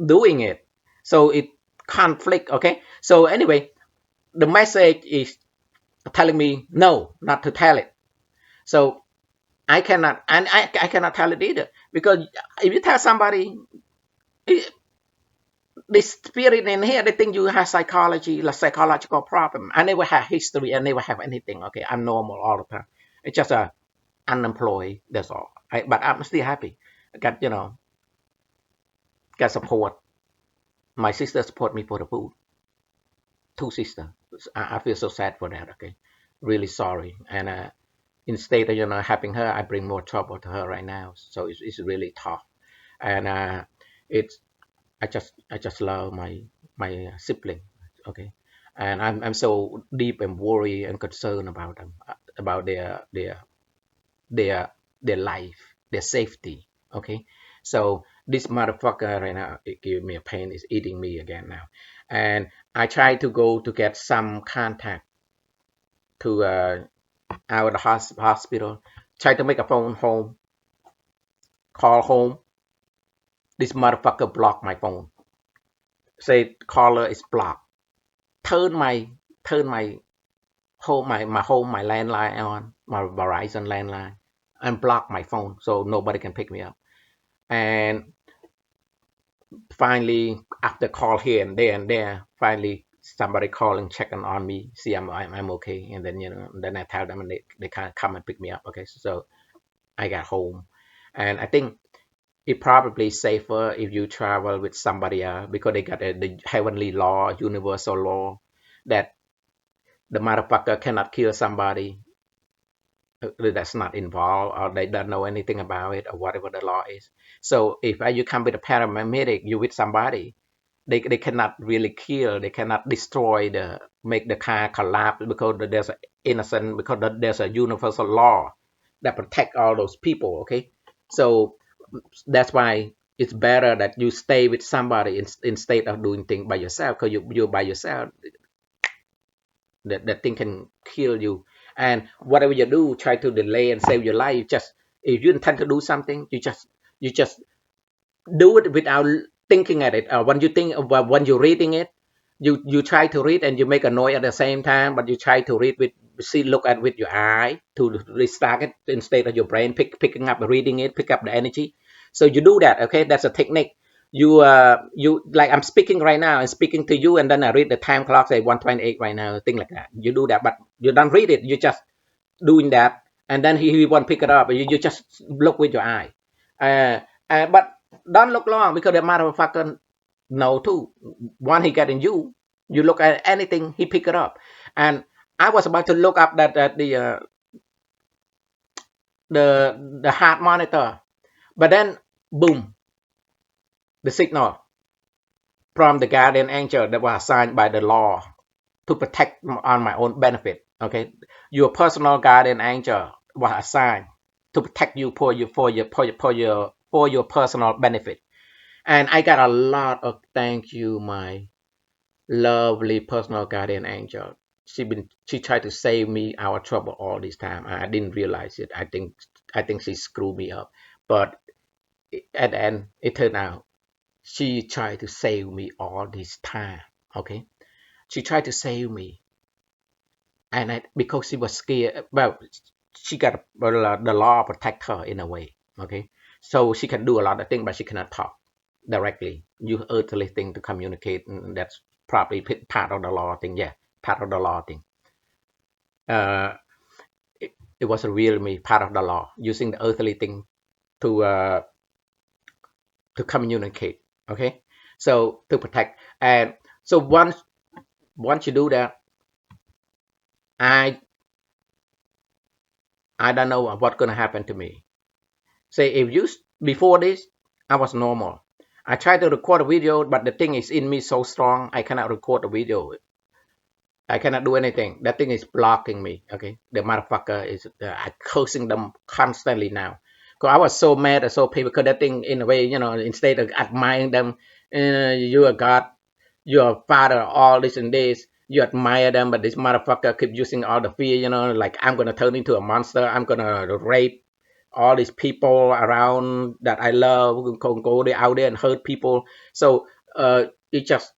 doing it. So it conflict. Okay. So anyway, the message is telling me no, not to tell it. So I cannot, and I cannot tell it either because if you tell somebody, the spirit in here, they think you have psychology, like psychological problem. I never have history. I never have anything. Okay, I'm normal all the time. It's just unemployed. That's all. But I'm still happy. I got got support. My sister support me for the food. Two sisters. I feel so sad for that. Okay, really sorry. And instead of helping her, I bring more trouble to her right now. So it's really tough. And it's I just love my sibling. Okay, and I'm so deep and worried and concerned about them, about their their life, their safety. Okay, so this motherfucker right now it give me a pain. Is eating me again now, and I try to go to get some contact to out of the hospital. Try to make a phone home, call home. This motherfucker blocked my phone. Say caller is blocked. Turn my turn my home my landline on my Verizon landline and block my phone so nobody can pick me up. And finally, after call here and there, finally somebody calling checking on me, see I'm okay, and then then I tell them and they can't come and pick me up. Okay, so I got home, and I think it probably safer if you travel with somebody else because they got the heavenly law, universal law that the motherfucker cannot kill somebody that's not involved or they don't know anything about it or whatever the law is. So if you come with a paramedic, you with somebody, they cannot really kill, they cannot destroy the make the car collapse because there's an innocent because there's a universal law that protect all those people. Okay, so that's why it's better that you stay with somebody instead of doing things by yourself because you by yourself that thing can kill you. And whatever you do, try to delay and save your life. Just if you intend to do something, you just do it without thinking at it. When you think when you're reading it, you try to read and you make a noise at the same time, but you try to read with see look at with your eye to restart it instead of your brain picking up reading it, pick up the energy. So you do that. Okay, that's a technique. You like I'm speaking right now and speaking to you, and then I read the time clock say 1:28 right now, thing like that. You do that, but you don't read it. You just doing that, and then he won't pick it up. You just look with your eye. Uh, but don't look long because the motherfucker know too. Once he get in you, you look at anything, he pick it up. And I was about to look up that the heart monitor, but then boom, the signal from the guardian angel that was assigned by the law to protect on my own benefit. Okay, your personal guardian angel was assigned to protect you for your personal benefit. And I got a lot of thank you, my lovely personal guardian angel. She tried to save me our trouble all this time. I didn't realize it. I think she screwed me up. But at the end, it turned out she tried to save me all this time. Okay, she tried to save me, and because she was scared. Well, she got the law protect her in a way. Okay, so she can do a lot of things, but she cannot talk directly. You earthly thing to communicate, and that's probably part of the law thing. Yeah, part of the law thing. Uh, it was revealed me part of the law, using the earthly thing to communicate. Okay, so to protect. And so once you do that, I I don't know what's gonna happen to me. Say if you before this, I was normal. I tried to record a video, but the thing is in me so strong, I cannot record the video. I cannot do anything. That thing is blocking me. Okay, the motherfucker is I cursing them constantly now. Cause I was so mad at so people. Cause that thing in a way, instead of admiring them, you are God, you are Father, all this and this. You admire them, but this motherfucker keep using all the fear. Like I'm gonna turn into a monster. I'm gonna rape all these people around that I love. Go out there and hurt people. So it just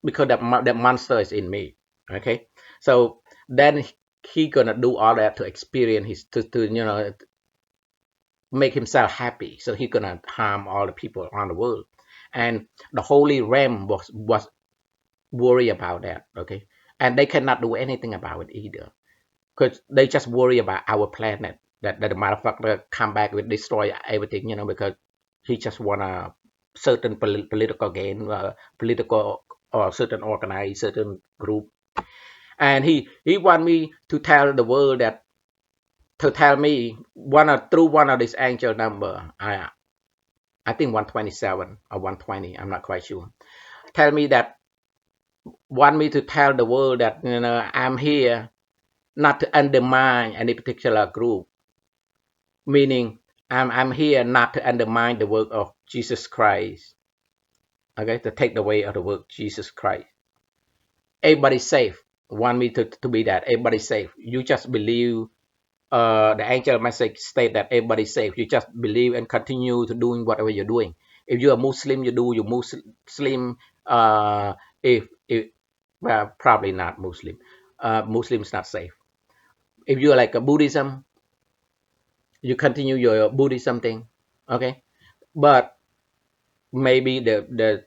because that monster is in me. Okay, so then he gonna do all that to experience his to make himself happy. So he gonna harm all the people around the world, and the holy realm was worried about that. Okay, and they cannot do anything about it either, because they just worry about our planet. That the motherfucker come back with destroy everything. Because he just wanna certain political gain, political or certain organized certain group, and he want me to tell the world that to tell me through one of these angel number. I think 127 or 120. I'm not quite sure. Tell me that want me to tell the world that I'm here not to undermine any particular group, meaning I'm here not to undermine the work of Jesus Christ. Okay, to take the way of the work of Jesus Christ. Everybody's safe. Want me to be that everybody's safe. You just believe the angel message state that everybody's safe. You just believe and continue to doing whatever you're doing. If you're a Muslim, you do your Muslim. If well, probably not Muslim. Muslim's not safe. If you're like a Buddhism, you continue your Buddhism thing. Okay, but maybe the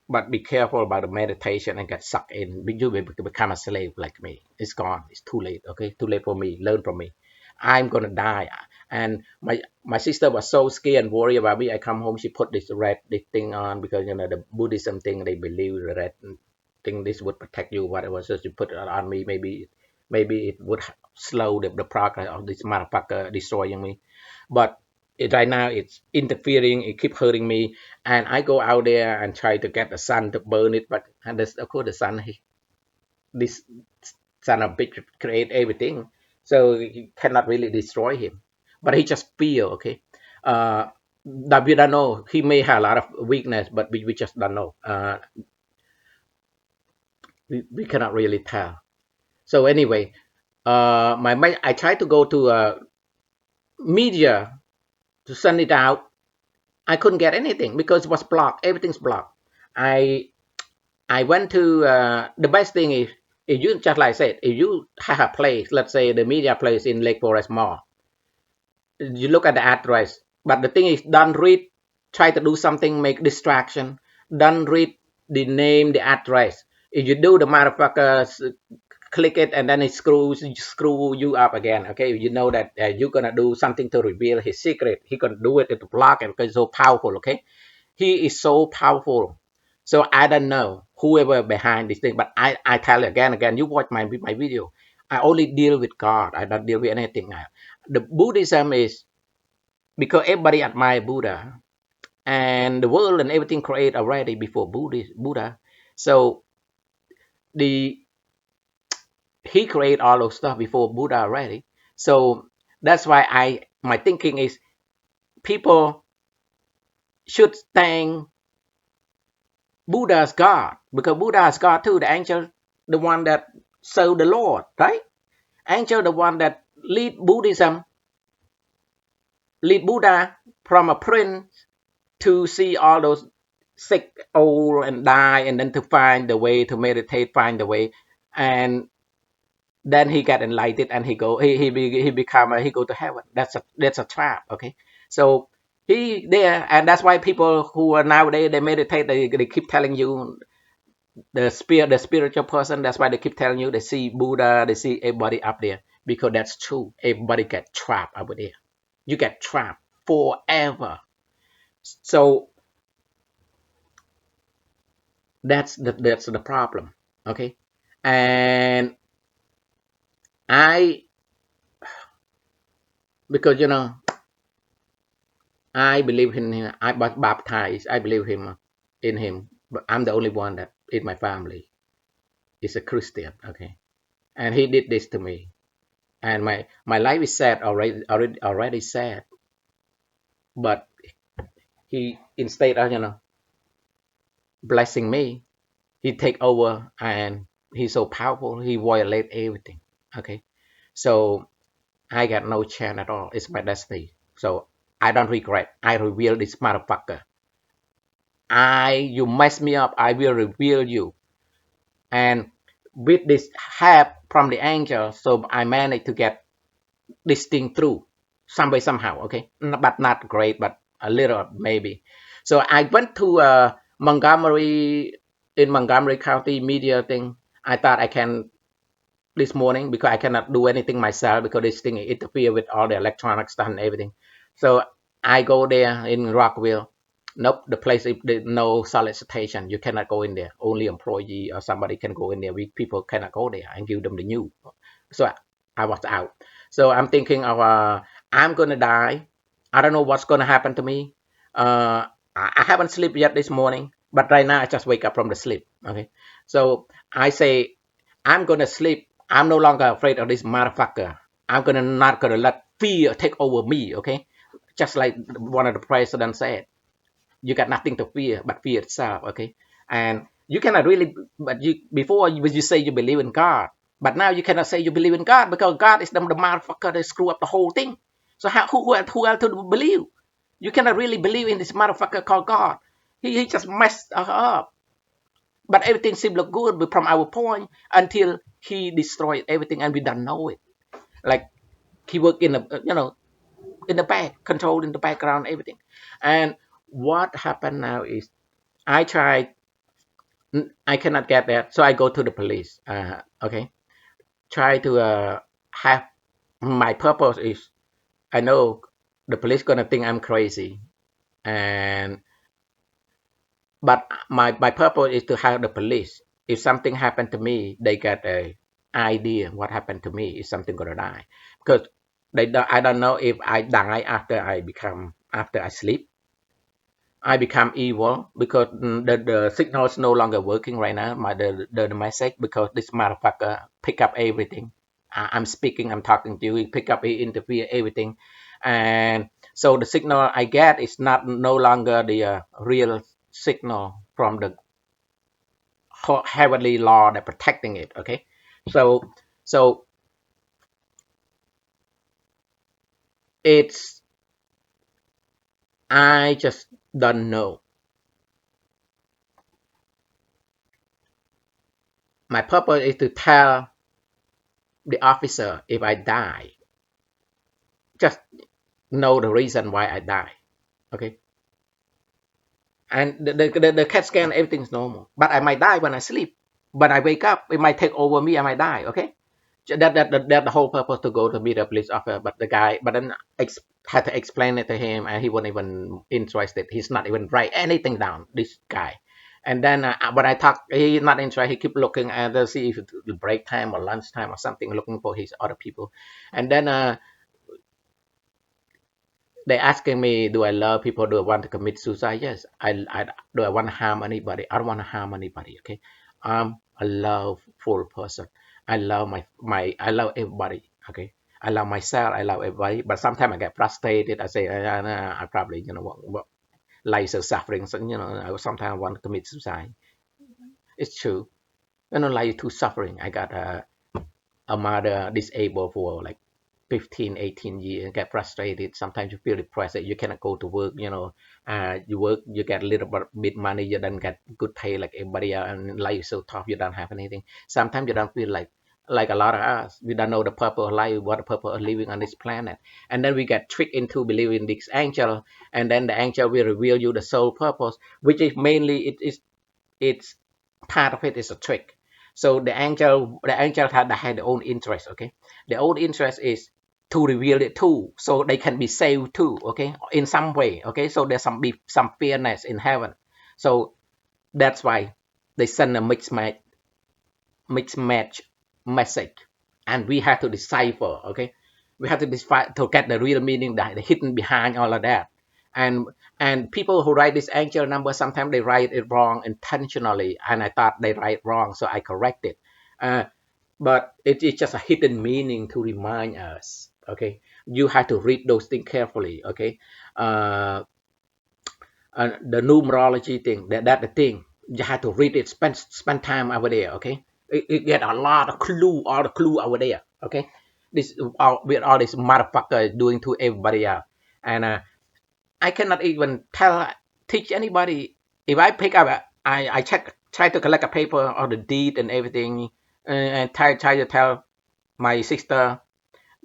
but be careful about the meditation and get sucked in. You become a slave like me. It's gone. It's too late. Okay, too late for me. Learn from me. I'm gonna die. And my sister was so scared and worried about me. I come home, she put this thing on because the Buddhism thing they believe the red thing this would protect you, whatever. So she put it on me. Maybe it would slow the progress of this motherfucker destroying me. But right now it's interfering. It keep hurting me, and I go out there and try to get the sun to burn it. But and of course the sun, this son of bitch create everything, so you cannot really destroy him. But he just feel okay. That we don't know. He may have a lot of weakness, but we just don't know. We cannot really tell. So anyway, I tried to go to media to send it out. I couldn't get anything because it was blocked. Everything's blocked. I I went to the best thing is if you just like I said, if you have a place, let's say the media place in Lake Forest Mall, you look at the address. But the thing is, don't read. Try to do something, make distraction. Don't read the name, the address. If you do, the motherfuckers click it and then it screw you up again. Okay, you know that you're gonna do something to reveal his secret. He gonna do it to block it because it's so powerful. Okay, he is so powerful. So I don't know whoever behind this thing, but I tell you again, you watch my video. I only deal with God. I don't deal with anything. The Buddhism is because everybody admire Buddha and the world and everything created already before Buddha. So the he created all those stuff before Buddha already. So that's why my thinking is people should thank Buddha as God because Buddha is God too. The angel, the one that served the Lord, right? Angel, the one that lead Buddhism, lead Buddha from a prince to see all those sick, old, and die, and then to find the way to meditate, find the way, and then he got enlightened, and he go to heaven. That's a trap. Okay, so he there, and that's why people who are nowadays they meditate, they keep telling you the spiritual person. That's why they keep telling you they see Buddha, they see everybody up there, because that's true. Everybody get trapped over there. You get trapped forever. So that's the problem. Okay, and I because I believe in him. I was baptized. I believe him in him, but I'm the only one that in my family is a Christian. Okay, and he did this to me, and my life is sad already sad. But he, instead of blessing me, he take over, and he's so powerful. He violate everything. Okay, so I got no chance at all. It's my destiny. So I don't regret. I reveal this motherfucker. You mess me up. I will reveal you. And with this help from the angel, so I managed to get this thing through some way somehow. Okay, but not great, but a little maybe. So I went to Montgomery, in Montgomery County media thing. I thought I can this morning, because I cannot do anything myself, because this thing interfere with all the electronic stuff and everything. So I go there in Rockville. Nope, the place is no solicitation. You cannot go in there. Only employee or somebody can go in there. We people cannot go there and give them the news. So I was out. So I'm thinking of I'm gonna die. I don't know what's gonna happen to me. I haven't slept yet this morning, but right now I just wake up from the sleep. Okay, so I say I'm gonna sleep. I'm no longer afraid of this motherfucker. I'm gonna not gonna let fear take over me. Okay, just like one of the presidents said, you got nothing to fear but fear itself. Okay, and you cannot really, but you before you say you believe in God, but now you cannot say you believe in God, because God is the motherfucker that screw up the whole thing. So who else to believe? You cannot really believe in this motherfucker called God. He just messed us up. But everything seemed look good from our point until he destroyed everything, and we don't know it. Like he worked in the in the back, control in the background, everything. And what happened now is I tried. I cannot get that, so I go to the police. Okay, try to have my purpose is I know the police gonna think I'm crazy, and but my purpose is to have the police. If something happened to me, they get a idea what happened to me. Is something gonna die? Because I don't know if I die after I sleep. I become evil because the signal is no longer working right now. The message, because this motherfucker pick up everything. I'm speaking, I'm talking to you. He pick up, he interfere everything, and so the signal I get is not no longer the real signal from the heavenly law that protecting it. Okay, so so it's I just don't know. My purpose is to tell the officer if I die, just know the reason why I die. Okay, and the CAT scan, everything's normal, but I might die when I sleep. But I wake up, it might take over me. I might die. Okay, that the whole purpose to go to meet a police officer. But the guy, but then had to explain it to him, and he wasn't even interested. He's not even write anything down. This guy. And then when I talk, he's not interested. He keep looking at to see if it's break time or lunch time or something, looking for his other people. And then they asking me, do I love people? Do I want to commit suicide? Yes. I do I want to harm anybody? I don't want to harm anybody. Okay. I'm a loveful person. I love everybody. Okay. I love myself. I love everybody. But sometimes I get frustrated. I say, I probably, life is suffering. So, I sometimes want to commit suicide. It's true. Life is too suffering. I got a mother disabled for like 15, 18 years, get frustrated. Sometimes you feel depressed that you cannot go to work. You work, you get a little bit money, you don't get good pay like everybody else, and life is so tough, you don't have anything. Sometimes you don't feel like a lot of us. We don't know the purpose of life, what the purpose of living on this planet. And then we get tricked into believing this angel, and then the angel will reveal you the soul purpose, which is mainly it's part of it is a trick. So the angel had their own interest. Okay, their own interest is to reveal it too, so they can be saved too. Okay, in some way. Okay, so there's some fairness in heaven. So that's why they send a mixed match message, and we have to decipher. Okay, we have to decipher to get the real meaning, that the hidden behind all of that. and and people who write this angel number, sometimes they write it wrong intentionally, and I thought they write wrong, so I corrected. uh, but it is just a hidden meaning to remind us. Okay, you have to read those things carefully. Okay, uh, the numerology thing, that the thing you have to read it, spend time over there. Okay, it get a lot of clue, all the clue over there. Okay, this with all this motherfucker doing to everybody else. And I cannot even teach anybody. If I pick up I try to collect a paper or the deed and everything, and try to tell my sister,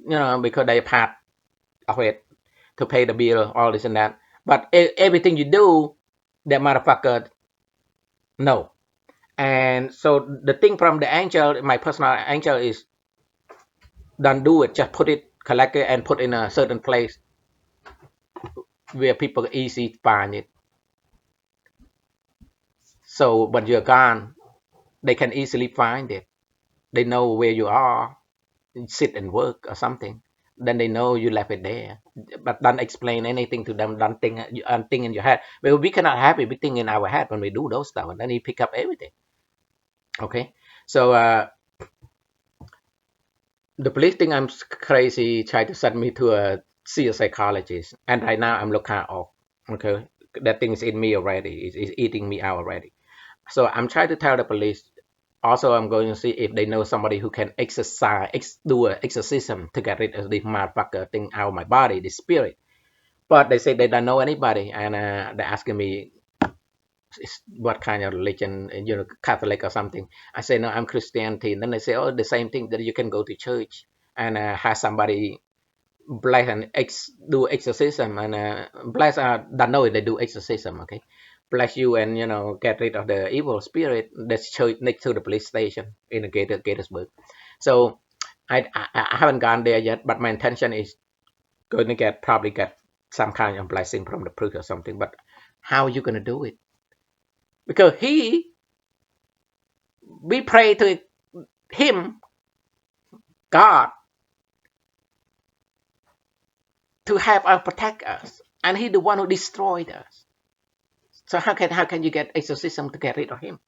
because they part of it, to pay the bill, all this and that. But everything you do, that motherfucker no. And so the thing from the angel, my personal angel, is don't do it. Just put it, collect it, and put in a certain place where people easy find it. So when you're gone, they can easily find it. They know where you are, sit and work or something. Then they know you left it there. But don't explain anything to them. Don't think in your head. Well, we cannot have a big thing in our head when we do those stuff, and then he pick up everything. Okay, so the police think I'm crazy, try to send me to see a psychologist, and right now I'm looking off. Okay, that thing is in me already. It's eating me out already. So I'm trying to tell the police. Also, I'm going to see if they know somebody who can do an exorcism to get rid of this motherfucker thing out of my body, the spirit. But they say they don't know anybody, and they're asking me what kind of religion, Catholic or something. I say no, I'm Christianity. And then they say, oh, the same thing, that you can go to church and have somebody bless and do exorcism, and bless. Don't know if they do exorcism. Okay, bless you, and get rid of the evil spirit. That's church next to the police station in the Gettysburg. So I haven't gone there yet, but my intention is going to probably get some kind of blessing from the priest or something. But how are you going to do it? Because we pray to him, God, to help us, protect us, and he the one who destroyed us. So how can you get exorcism to get rid of him?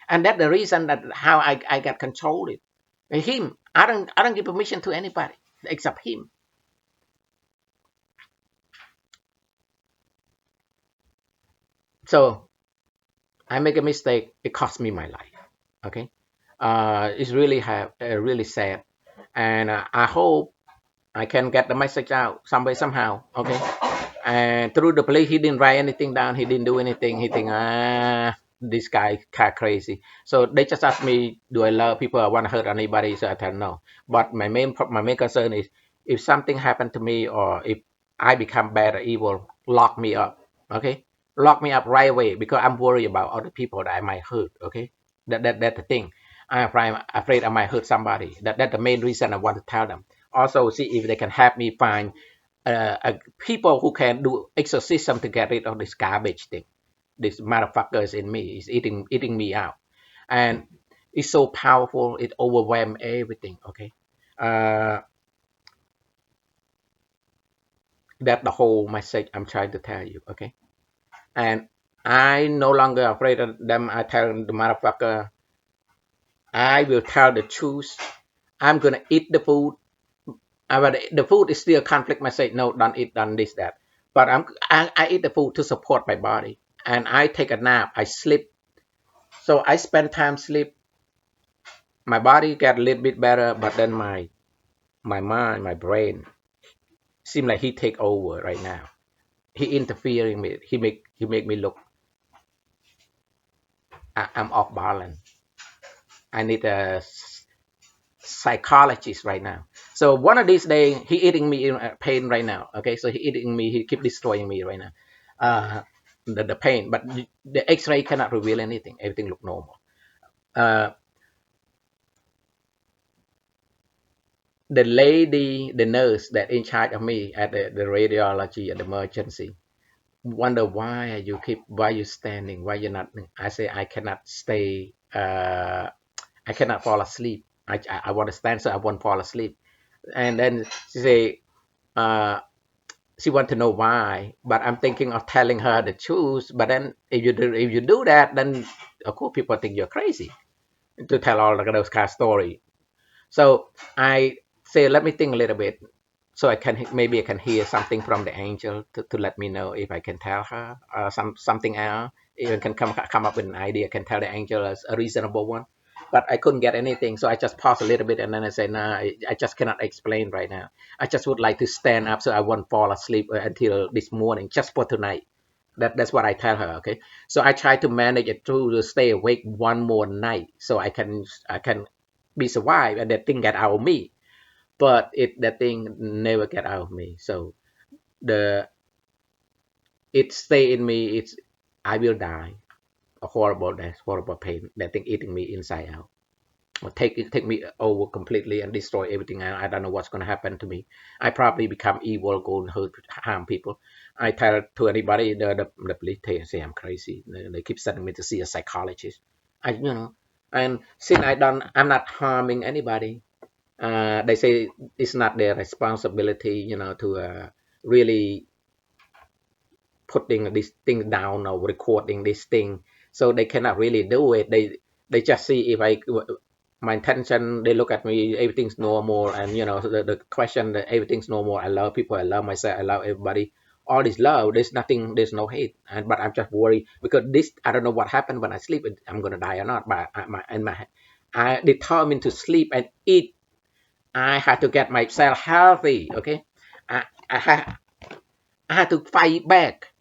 And that's the reason that how I got controlled it. Him, I don't give permission to anybody except him. So I make a mistake, it cost me my life. Okay, it's really sad, and I hope I can get the message out some way somehow. Okay, and through the police, he didn't write anything down. He didn't do anything. He think, this guy kind of crazy. So they just asked me, do I love people? I want to hurt anybody? So I tell no. But my main concern is, if something happened to me, or if I become bad or evil, lock me up. Okay, lock me up right away, because I'm worried about other people that I might hurt. Okay, that's the thing. I'm afraid I might hurt somebody. That's the main reason I want to tell them. Also, see if they can help me find people who can do exorcism to get rid of this garbage thing. This motherfuckers in me is eating me out, and it's so powerful. It overwhelms everything. Okay, uh, that's the whole message I'm trying to tell you. Okay, and I no longer afraid of them. I tell the motherfucker, I will tell the truth. I'm gonna eat the food. But the food is still conflict message. No, don't eat, done this, that. But I eat the food to support my body, and I take a nap. I sleep. So I spend time sleep. My body get a little bit better, but then my mind, my brain, seem like he take over right now. He interfering with. He make me look. I'm off balance. I need a psychologist right now. So one of these days, he eating me in pain right now. Okay, so he eating me. He keep destroying me right now. The pain, but the X-ray cannot reveal anything. Everything look normal. Uh, the lady, the nurse that in charge of me at the radiology at the emergency, wonder why you keep, why you standing, why you're not. I say I cannot stay. I cannot fall asleep. I want to stand, so I won't fall asleep. And then she say, uh, she want to know why, but I'm thinking of telling her the truth. But then if you do that, then of course people think you're crazy to tell all of those kind of story. So I say, let me think a little bit, so I can, maybe I can hear something from the angel to let me know if I can tell her something else. Even can come up with an idea, can tell the angel as a reasonable one. But I couldn't get anything, so I just paused a little bit and then I said, nah, I just cannot explain right now. I just would like to stand up so I won't fall asleep until this morning, just for tonight. That's what I tell her. Okay, so I try to manage it through to stay awake one more night so I can be survive and that thing get out of me. But that thing never get out of me. So the it stay in me. It's I will die. A horrible death, horrible pain. That thing eating me inside out. Or take me over completely and destroy everything. I don't know what's gonna happen to me. I probably become evil, go and hurt, harm people. I tell to anybody, the police they say I'm crazy. They keep sending me to see a psychologist. And since I'm not harming anybody. They say it's not their responsibility, to really putting this thing down or recording this thing. So they cannot really do it. They just see if my intention. They look at me, everything's normal, and the question that everything's normal. I love people, I love myself, I love everybody. All this love, there's nothing, there's no hate. But I'm just worried because this, I don't know what happened when I sleep. I'm gonna die or not. But I determined to sleep and eat. I had to get myself healthy. Okay, I, I had I had to fight back,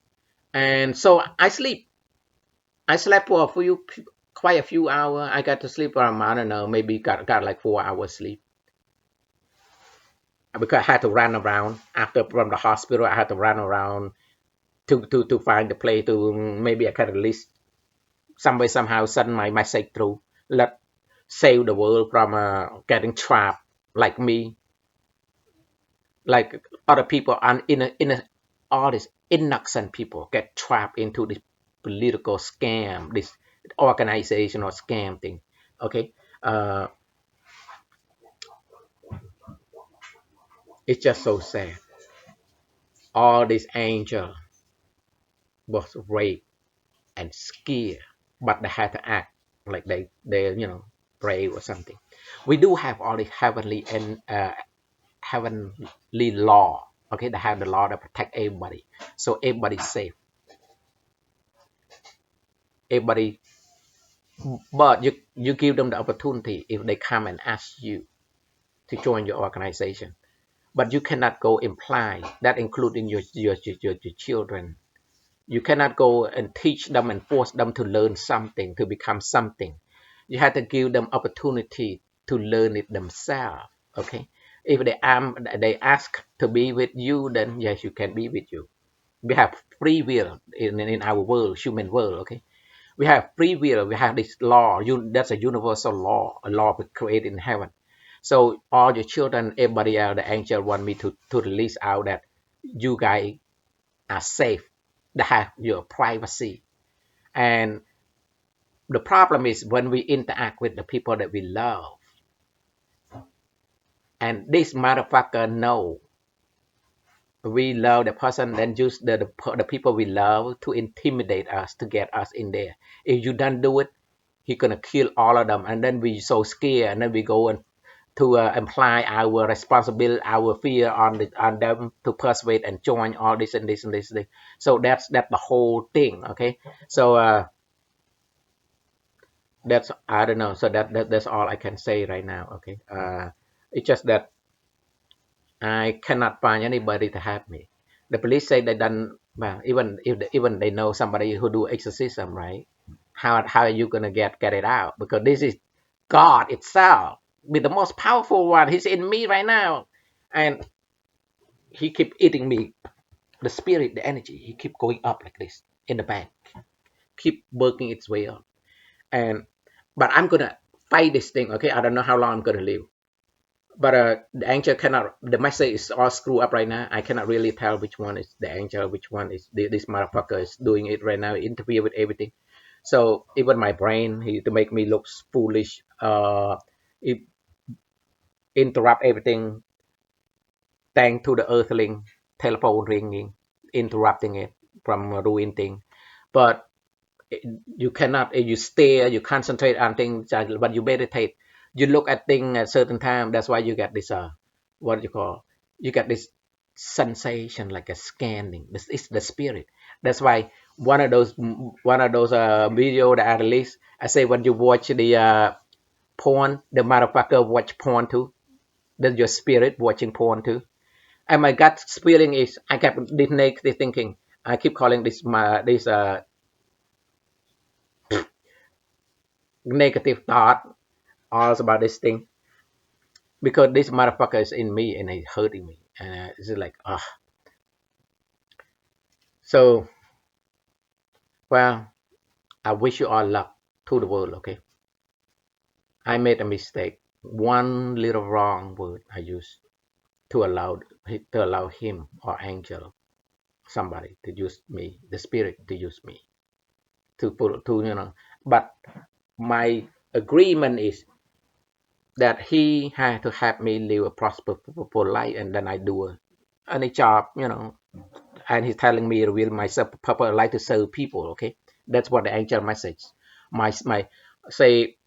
and so I sleep. I slept for quite a few hours. I got to sleep around, I don't know, maybe got like 4 hours sleep because I had to run around after from the hospital. I had to run around to find the place to maybe I can at least some way somehow send my message through. Let save the world from getting trapped like me, like other people, and all these innocent people get trapped into this political scam, this organizational scam thing. Okay, uh, it's just so sad. All these angels was raped and scared, but they had to act like they brave or something. We do have all this heavenly law. Okay, they have the law that protect everybody, so everybody's safe. Everybody. But you give them the opportunity if they come and ask you to join your organization. But you cannot go imply that including your children. You cannot go and teach them and force them to learn something, to become something. You have to give them opportunity to learn it themselves. Okay. If they ask to be with you, then yes, you can be with you. We have free will in our world, human world. Okay, we have free will. We have this law. That's a universal law, a law created in heaven. So all your children, everybody else, the angel want me to release out that you guys are safe, they have your privacy. And the problem is when we interact with the people that we love, and this motherfucker know we love the person, then use the people we love to intimidate us, to get us in there. If you don't do it, he gonna kill all of them, and then we so scared, and then we go and to imply our responsibility, our fear on them to persuade and join all this and this and this thing. So that's the whole thing. Okay, so that's, I don't know. So that's all I can say right now. Okay, it's just that I cannot find anybody to help me. The police say they done well. Even they know somebody who do exorcism, right? How are you gonna get it out? Because this is God itself, with the most powerful one. He's in me right now, and he keep eating me. The spirit, the energy, he keep going up like this in the bank, keep working its way up. And but I'm gonna fight this thing. Okay, I don't know how long I'm gonna live. But the angel cannot. The message is all screwed up right now. I cannot really tell which one is the angel, which one is this motherfucker is doing it right now. Interfere with everything. So even my brain, he to make me look foolish. It interrupt everything. Thanks to the earthling telephone ringing, interrupting it from doing thing. But you cannot. You stare, you concentrate on things, but you meditate. You look at things at certain time. That's why you get this what do you call, you get this sensation like a scanning. This is the spirit. That's why one of those video that I released, I say when you watch the porn, the motherfucker watch porn too. Then your spirit watching porn too. And my gut feeling is I kept this negative thinking. I keep calling this negative thought all about this thing because this motherfucker is in me and he's hurting me. And it's like, ah. So, well, I wish you all luck to the world, okay? I made a mistake. One little wrong word I used to allow him or angel, somebody to use me, the spirit to use me to put to. But my agreement is that he had to have me live a prosperous life, and then I do any job. And he's telling me to reveal myself purpose life to serve people. Okay, that's what the angel message. My say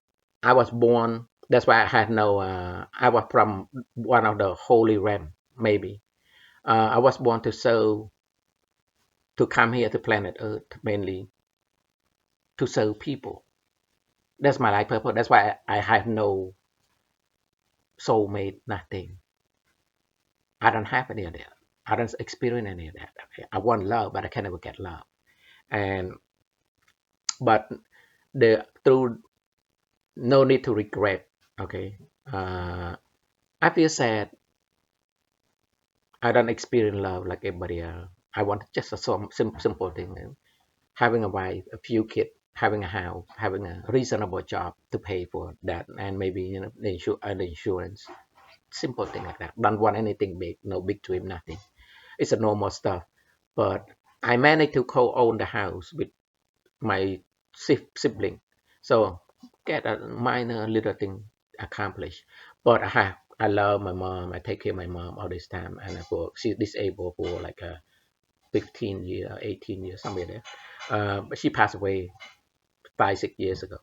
I was born. That's why I had no. I was from one of the holy realm. Maybe I was born to serve, to come here to planet Earth mainly to serve people. That's my life purpose. That's why I have no soulmate. Nothing. I don't have any of that. I don't experience any of that. Okay? I want love, but I can never get love. And but the through no need to regret. Okay, I feel sad. I don't experience love like everybody else. I want just a simple thing: having a wife, a few kids, having a house, having a reasonable job to pay for that, and maybe the insurance. Simple thing like that. Don't want anything big. No big dream. Nothing. It's a normal stuff. But I managed to co-own the house with my sibling. So get a minor little thing accomplished. But I love my mom. I take care of my mom all this time, and she's disabled for like 15 years, 18 years, somewhere there. But she passed away 5, 6 years ago.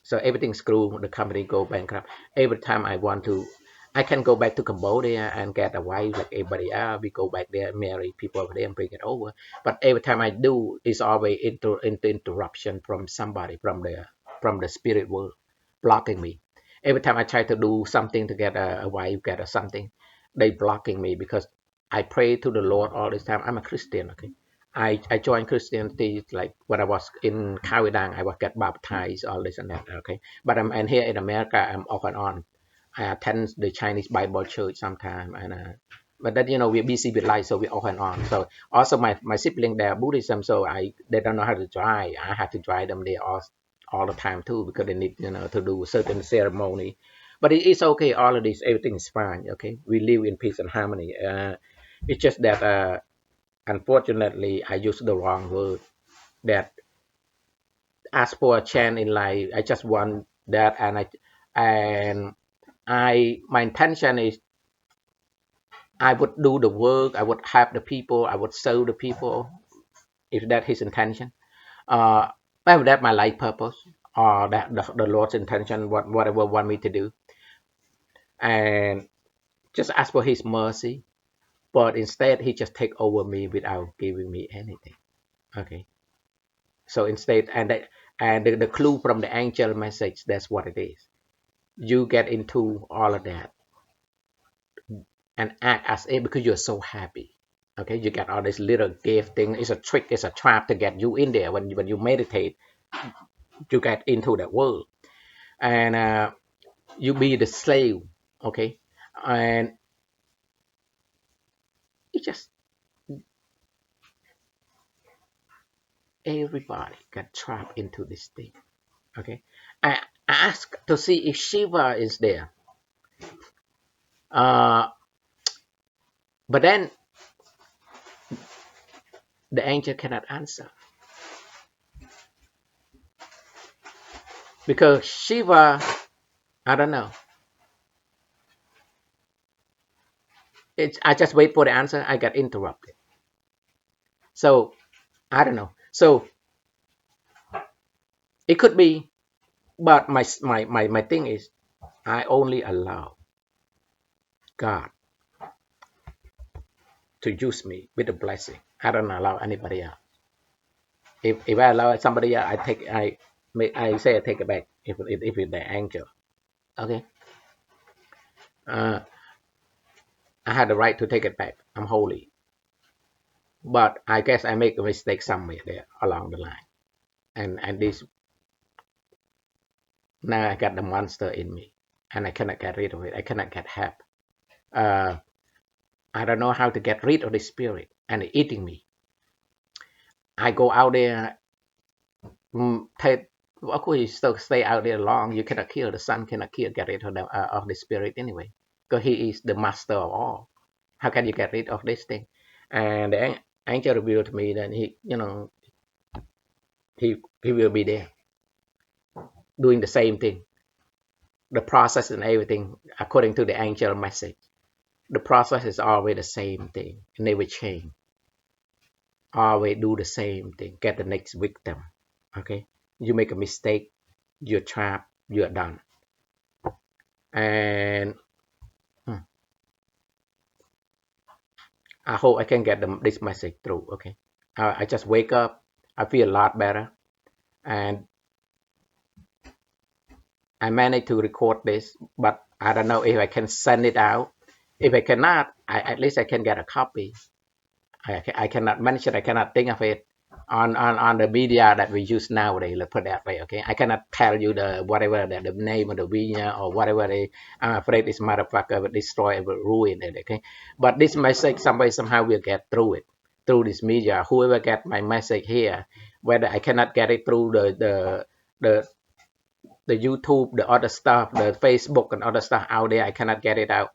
So everything's screwed. The company go bankrupt. Every time I want to, I can go back to Cambodia and get a wife like everybody else. We go back there, marry people over there, and bring it over. But every time I do, it's always into interruption from somebody from the spirit world blocking me. Every time I try to do something to get a wife, get a something, they blocking me because I pray to the Lord all this time. I'm a Christian, okay. I joined Christianity like when I was in Kavidang. I was get baptized, all this and that. Okay, but and here in America, I'm off and on. I attend the Chinese Bible church sometime, and but then we're busy with life, so we're off and on. So also my sibling they're Buddhism, so they don't know how to drive. I have to drive them there all the time too because they need to do certain ceremony. But it's okay. All of this, everything is fine. Okay, we live in peace and harmony. It's just that unfortunately, I used the wrong word. That ask for a chance in life. I just want that, and my intention is I would do the work. I would help the people. I would serve the people. If that his intention, uh, maybe that my life purpose, or that the Lord's intention, whatever want me to do, and just ask for His mercy. But instead, He just take over me without giving me anything. Okay. So instead, and the clue from the angel message, that's what it is. You get into all of that and act as if because you're so happy. Okay, you get all this little gift thing. It's a trick, it's a trap to get you in there. When you meditate, you get into that world, and you be the slave. Okay, and it just everybody get trapped into this thing. Okay, I ask to see if Shiva is there. Uh, but then the angel cannot answer because Shiva, I don't know. I just wait for the answer. I get interrupted. So I don't know. So it could be, but my thing is, I only allow God to use me with a blessing. I don't allow anybody else. If I allow somebody else, I say I take it back. If it's the angel, okay. Uh, I had the right to take it back. I'm holy, but I guess I make a mistake somewhere there along the line, and this now I got the monster in me, and I cannot get rid of it. I cannot get help. Uh, I don't know how to get rid of the spirit and it's eating me. I go out there, take, of course, you still stay out there long. You cannot kill the sun, cannot kill, get rid of the spirit anyway, because he is the master of all. How can you get rid of this thing? And the angel revealed to me that he will be there doing the same thing, the process and everything according to the angel message. The process is always the same thing, it never change. Always do the same thing, get the next victim. Okay, you make a mistake, you're trapped, you're done. And I hope I can get this message through. Okay, I just wake up, I feel a lot better, and I managed to record this, but I don't know if I can send it out. If I cannot, at least I can get a copy. I cannot mention, I cannot think of it on the media that we use nowadays. Let's put that way, okay? I cannot tell you the whatever the name of the media or whatever. I'm afraid this motherfucker will destroy it, will ruin it, okay? But this message somehow will get through it, through this media. Whoever get my message here, whether I cannot get it through the the YouTube, the other stuff, the Facebook and other stuff out there, I cannot get it out.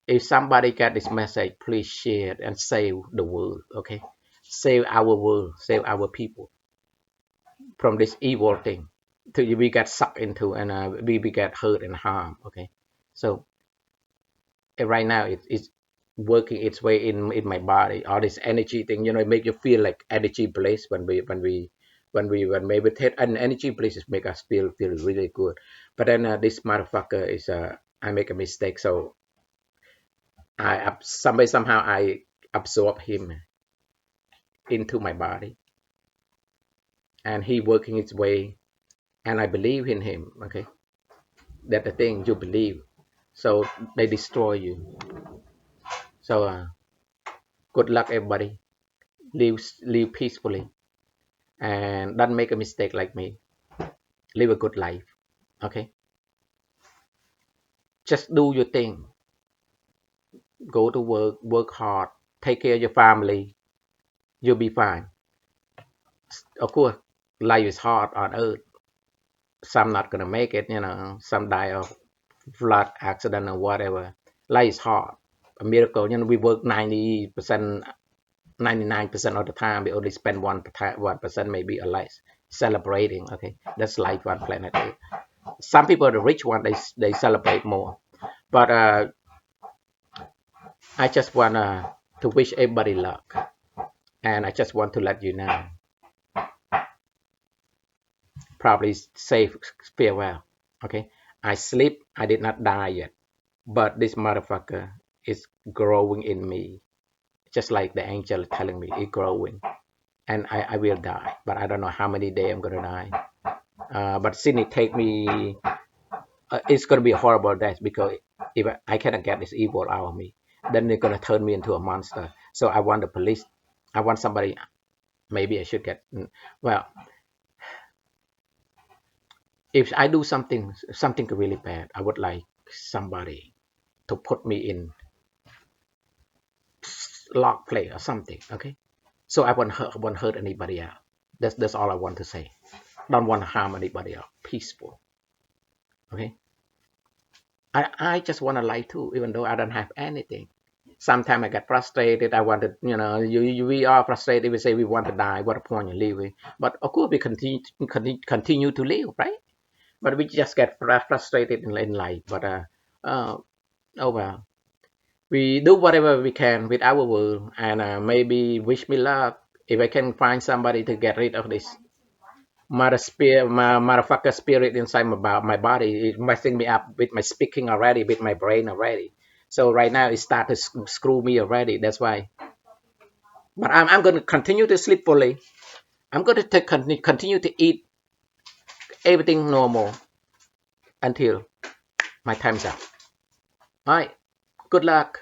If somebody get this message, please share it and save the world, okay? Save our world, save our people from this evil thing till we get sucked into and we get hurt and harmed, okay? So right now it's working its way in my body. All this energy thing, it make you feel like energy bliss when meditate, and energy bliss make us feel really good. But then this motherfucker is I make a mistake, so somehow I absorb him into my body, and he working its way, and I believe in him. Okay, that's the thing, you believe, so they destroy you. So good luck, everybody. Live peacefully, and don't make a mistake like me. Live a good life. Okay, just do your thing. Go to work hard, take care of your family. You'll be fine. Of course, life is hard on earth. Some not gonna make it. Some die of flood, accident, or whatever. Life is hard. A miracle. We work 90%, 99% of the time. We only spend 1%, maybe or less, celebrating. Okay, that's life on planet Earth. Some people, the rich one, they celebrate more. But I just wanna to wish everybody luck, and I just want to let you know. Probably safe farewell. Okay, I sleep. I did not die yet, but this motherfucker is growing in me, just like the angel telling me it's growing, and I will die, but I don't know how many days I'm gonna die. But since it take me, it's gonna be a horrible death, because if I cannot get this evil out of me, then they're gonna turn me into a monster. So I want the police, I want somebody. Maybe I should get, well, if I do something really bad, I would like somebody to put me in lock play or something. Okay, so I won't hurt anybody else. That's all I want to say. Don't want to harm anybody else. Peaceful. Okay, I just want to lie too, even though I don't have anything. Sometimes I get frustrated. I want to, we are frustrated. We say we want to die. What a point in living? But of course, we continue to live, right? But we just get frustrated in life. But uh, oh well, we do whatever we can with our world, and maybe wish me luck if I can find somebody to get rid of this motherfucker spirit inside my body. It's messing me up with my speaking already, with my brain already. So right now it started to screw me already. That's why. But I'm going to continue to sleep fully. I'm going to continue to eat everything normal until my time's up. All right. Good luck.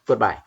Goodbye.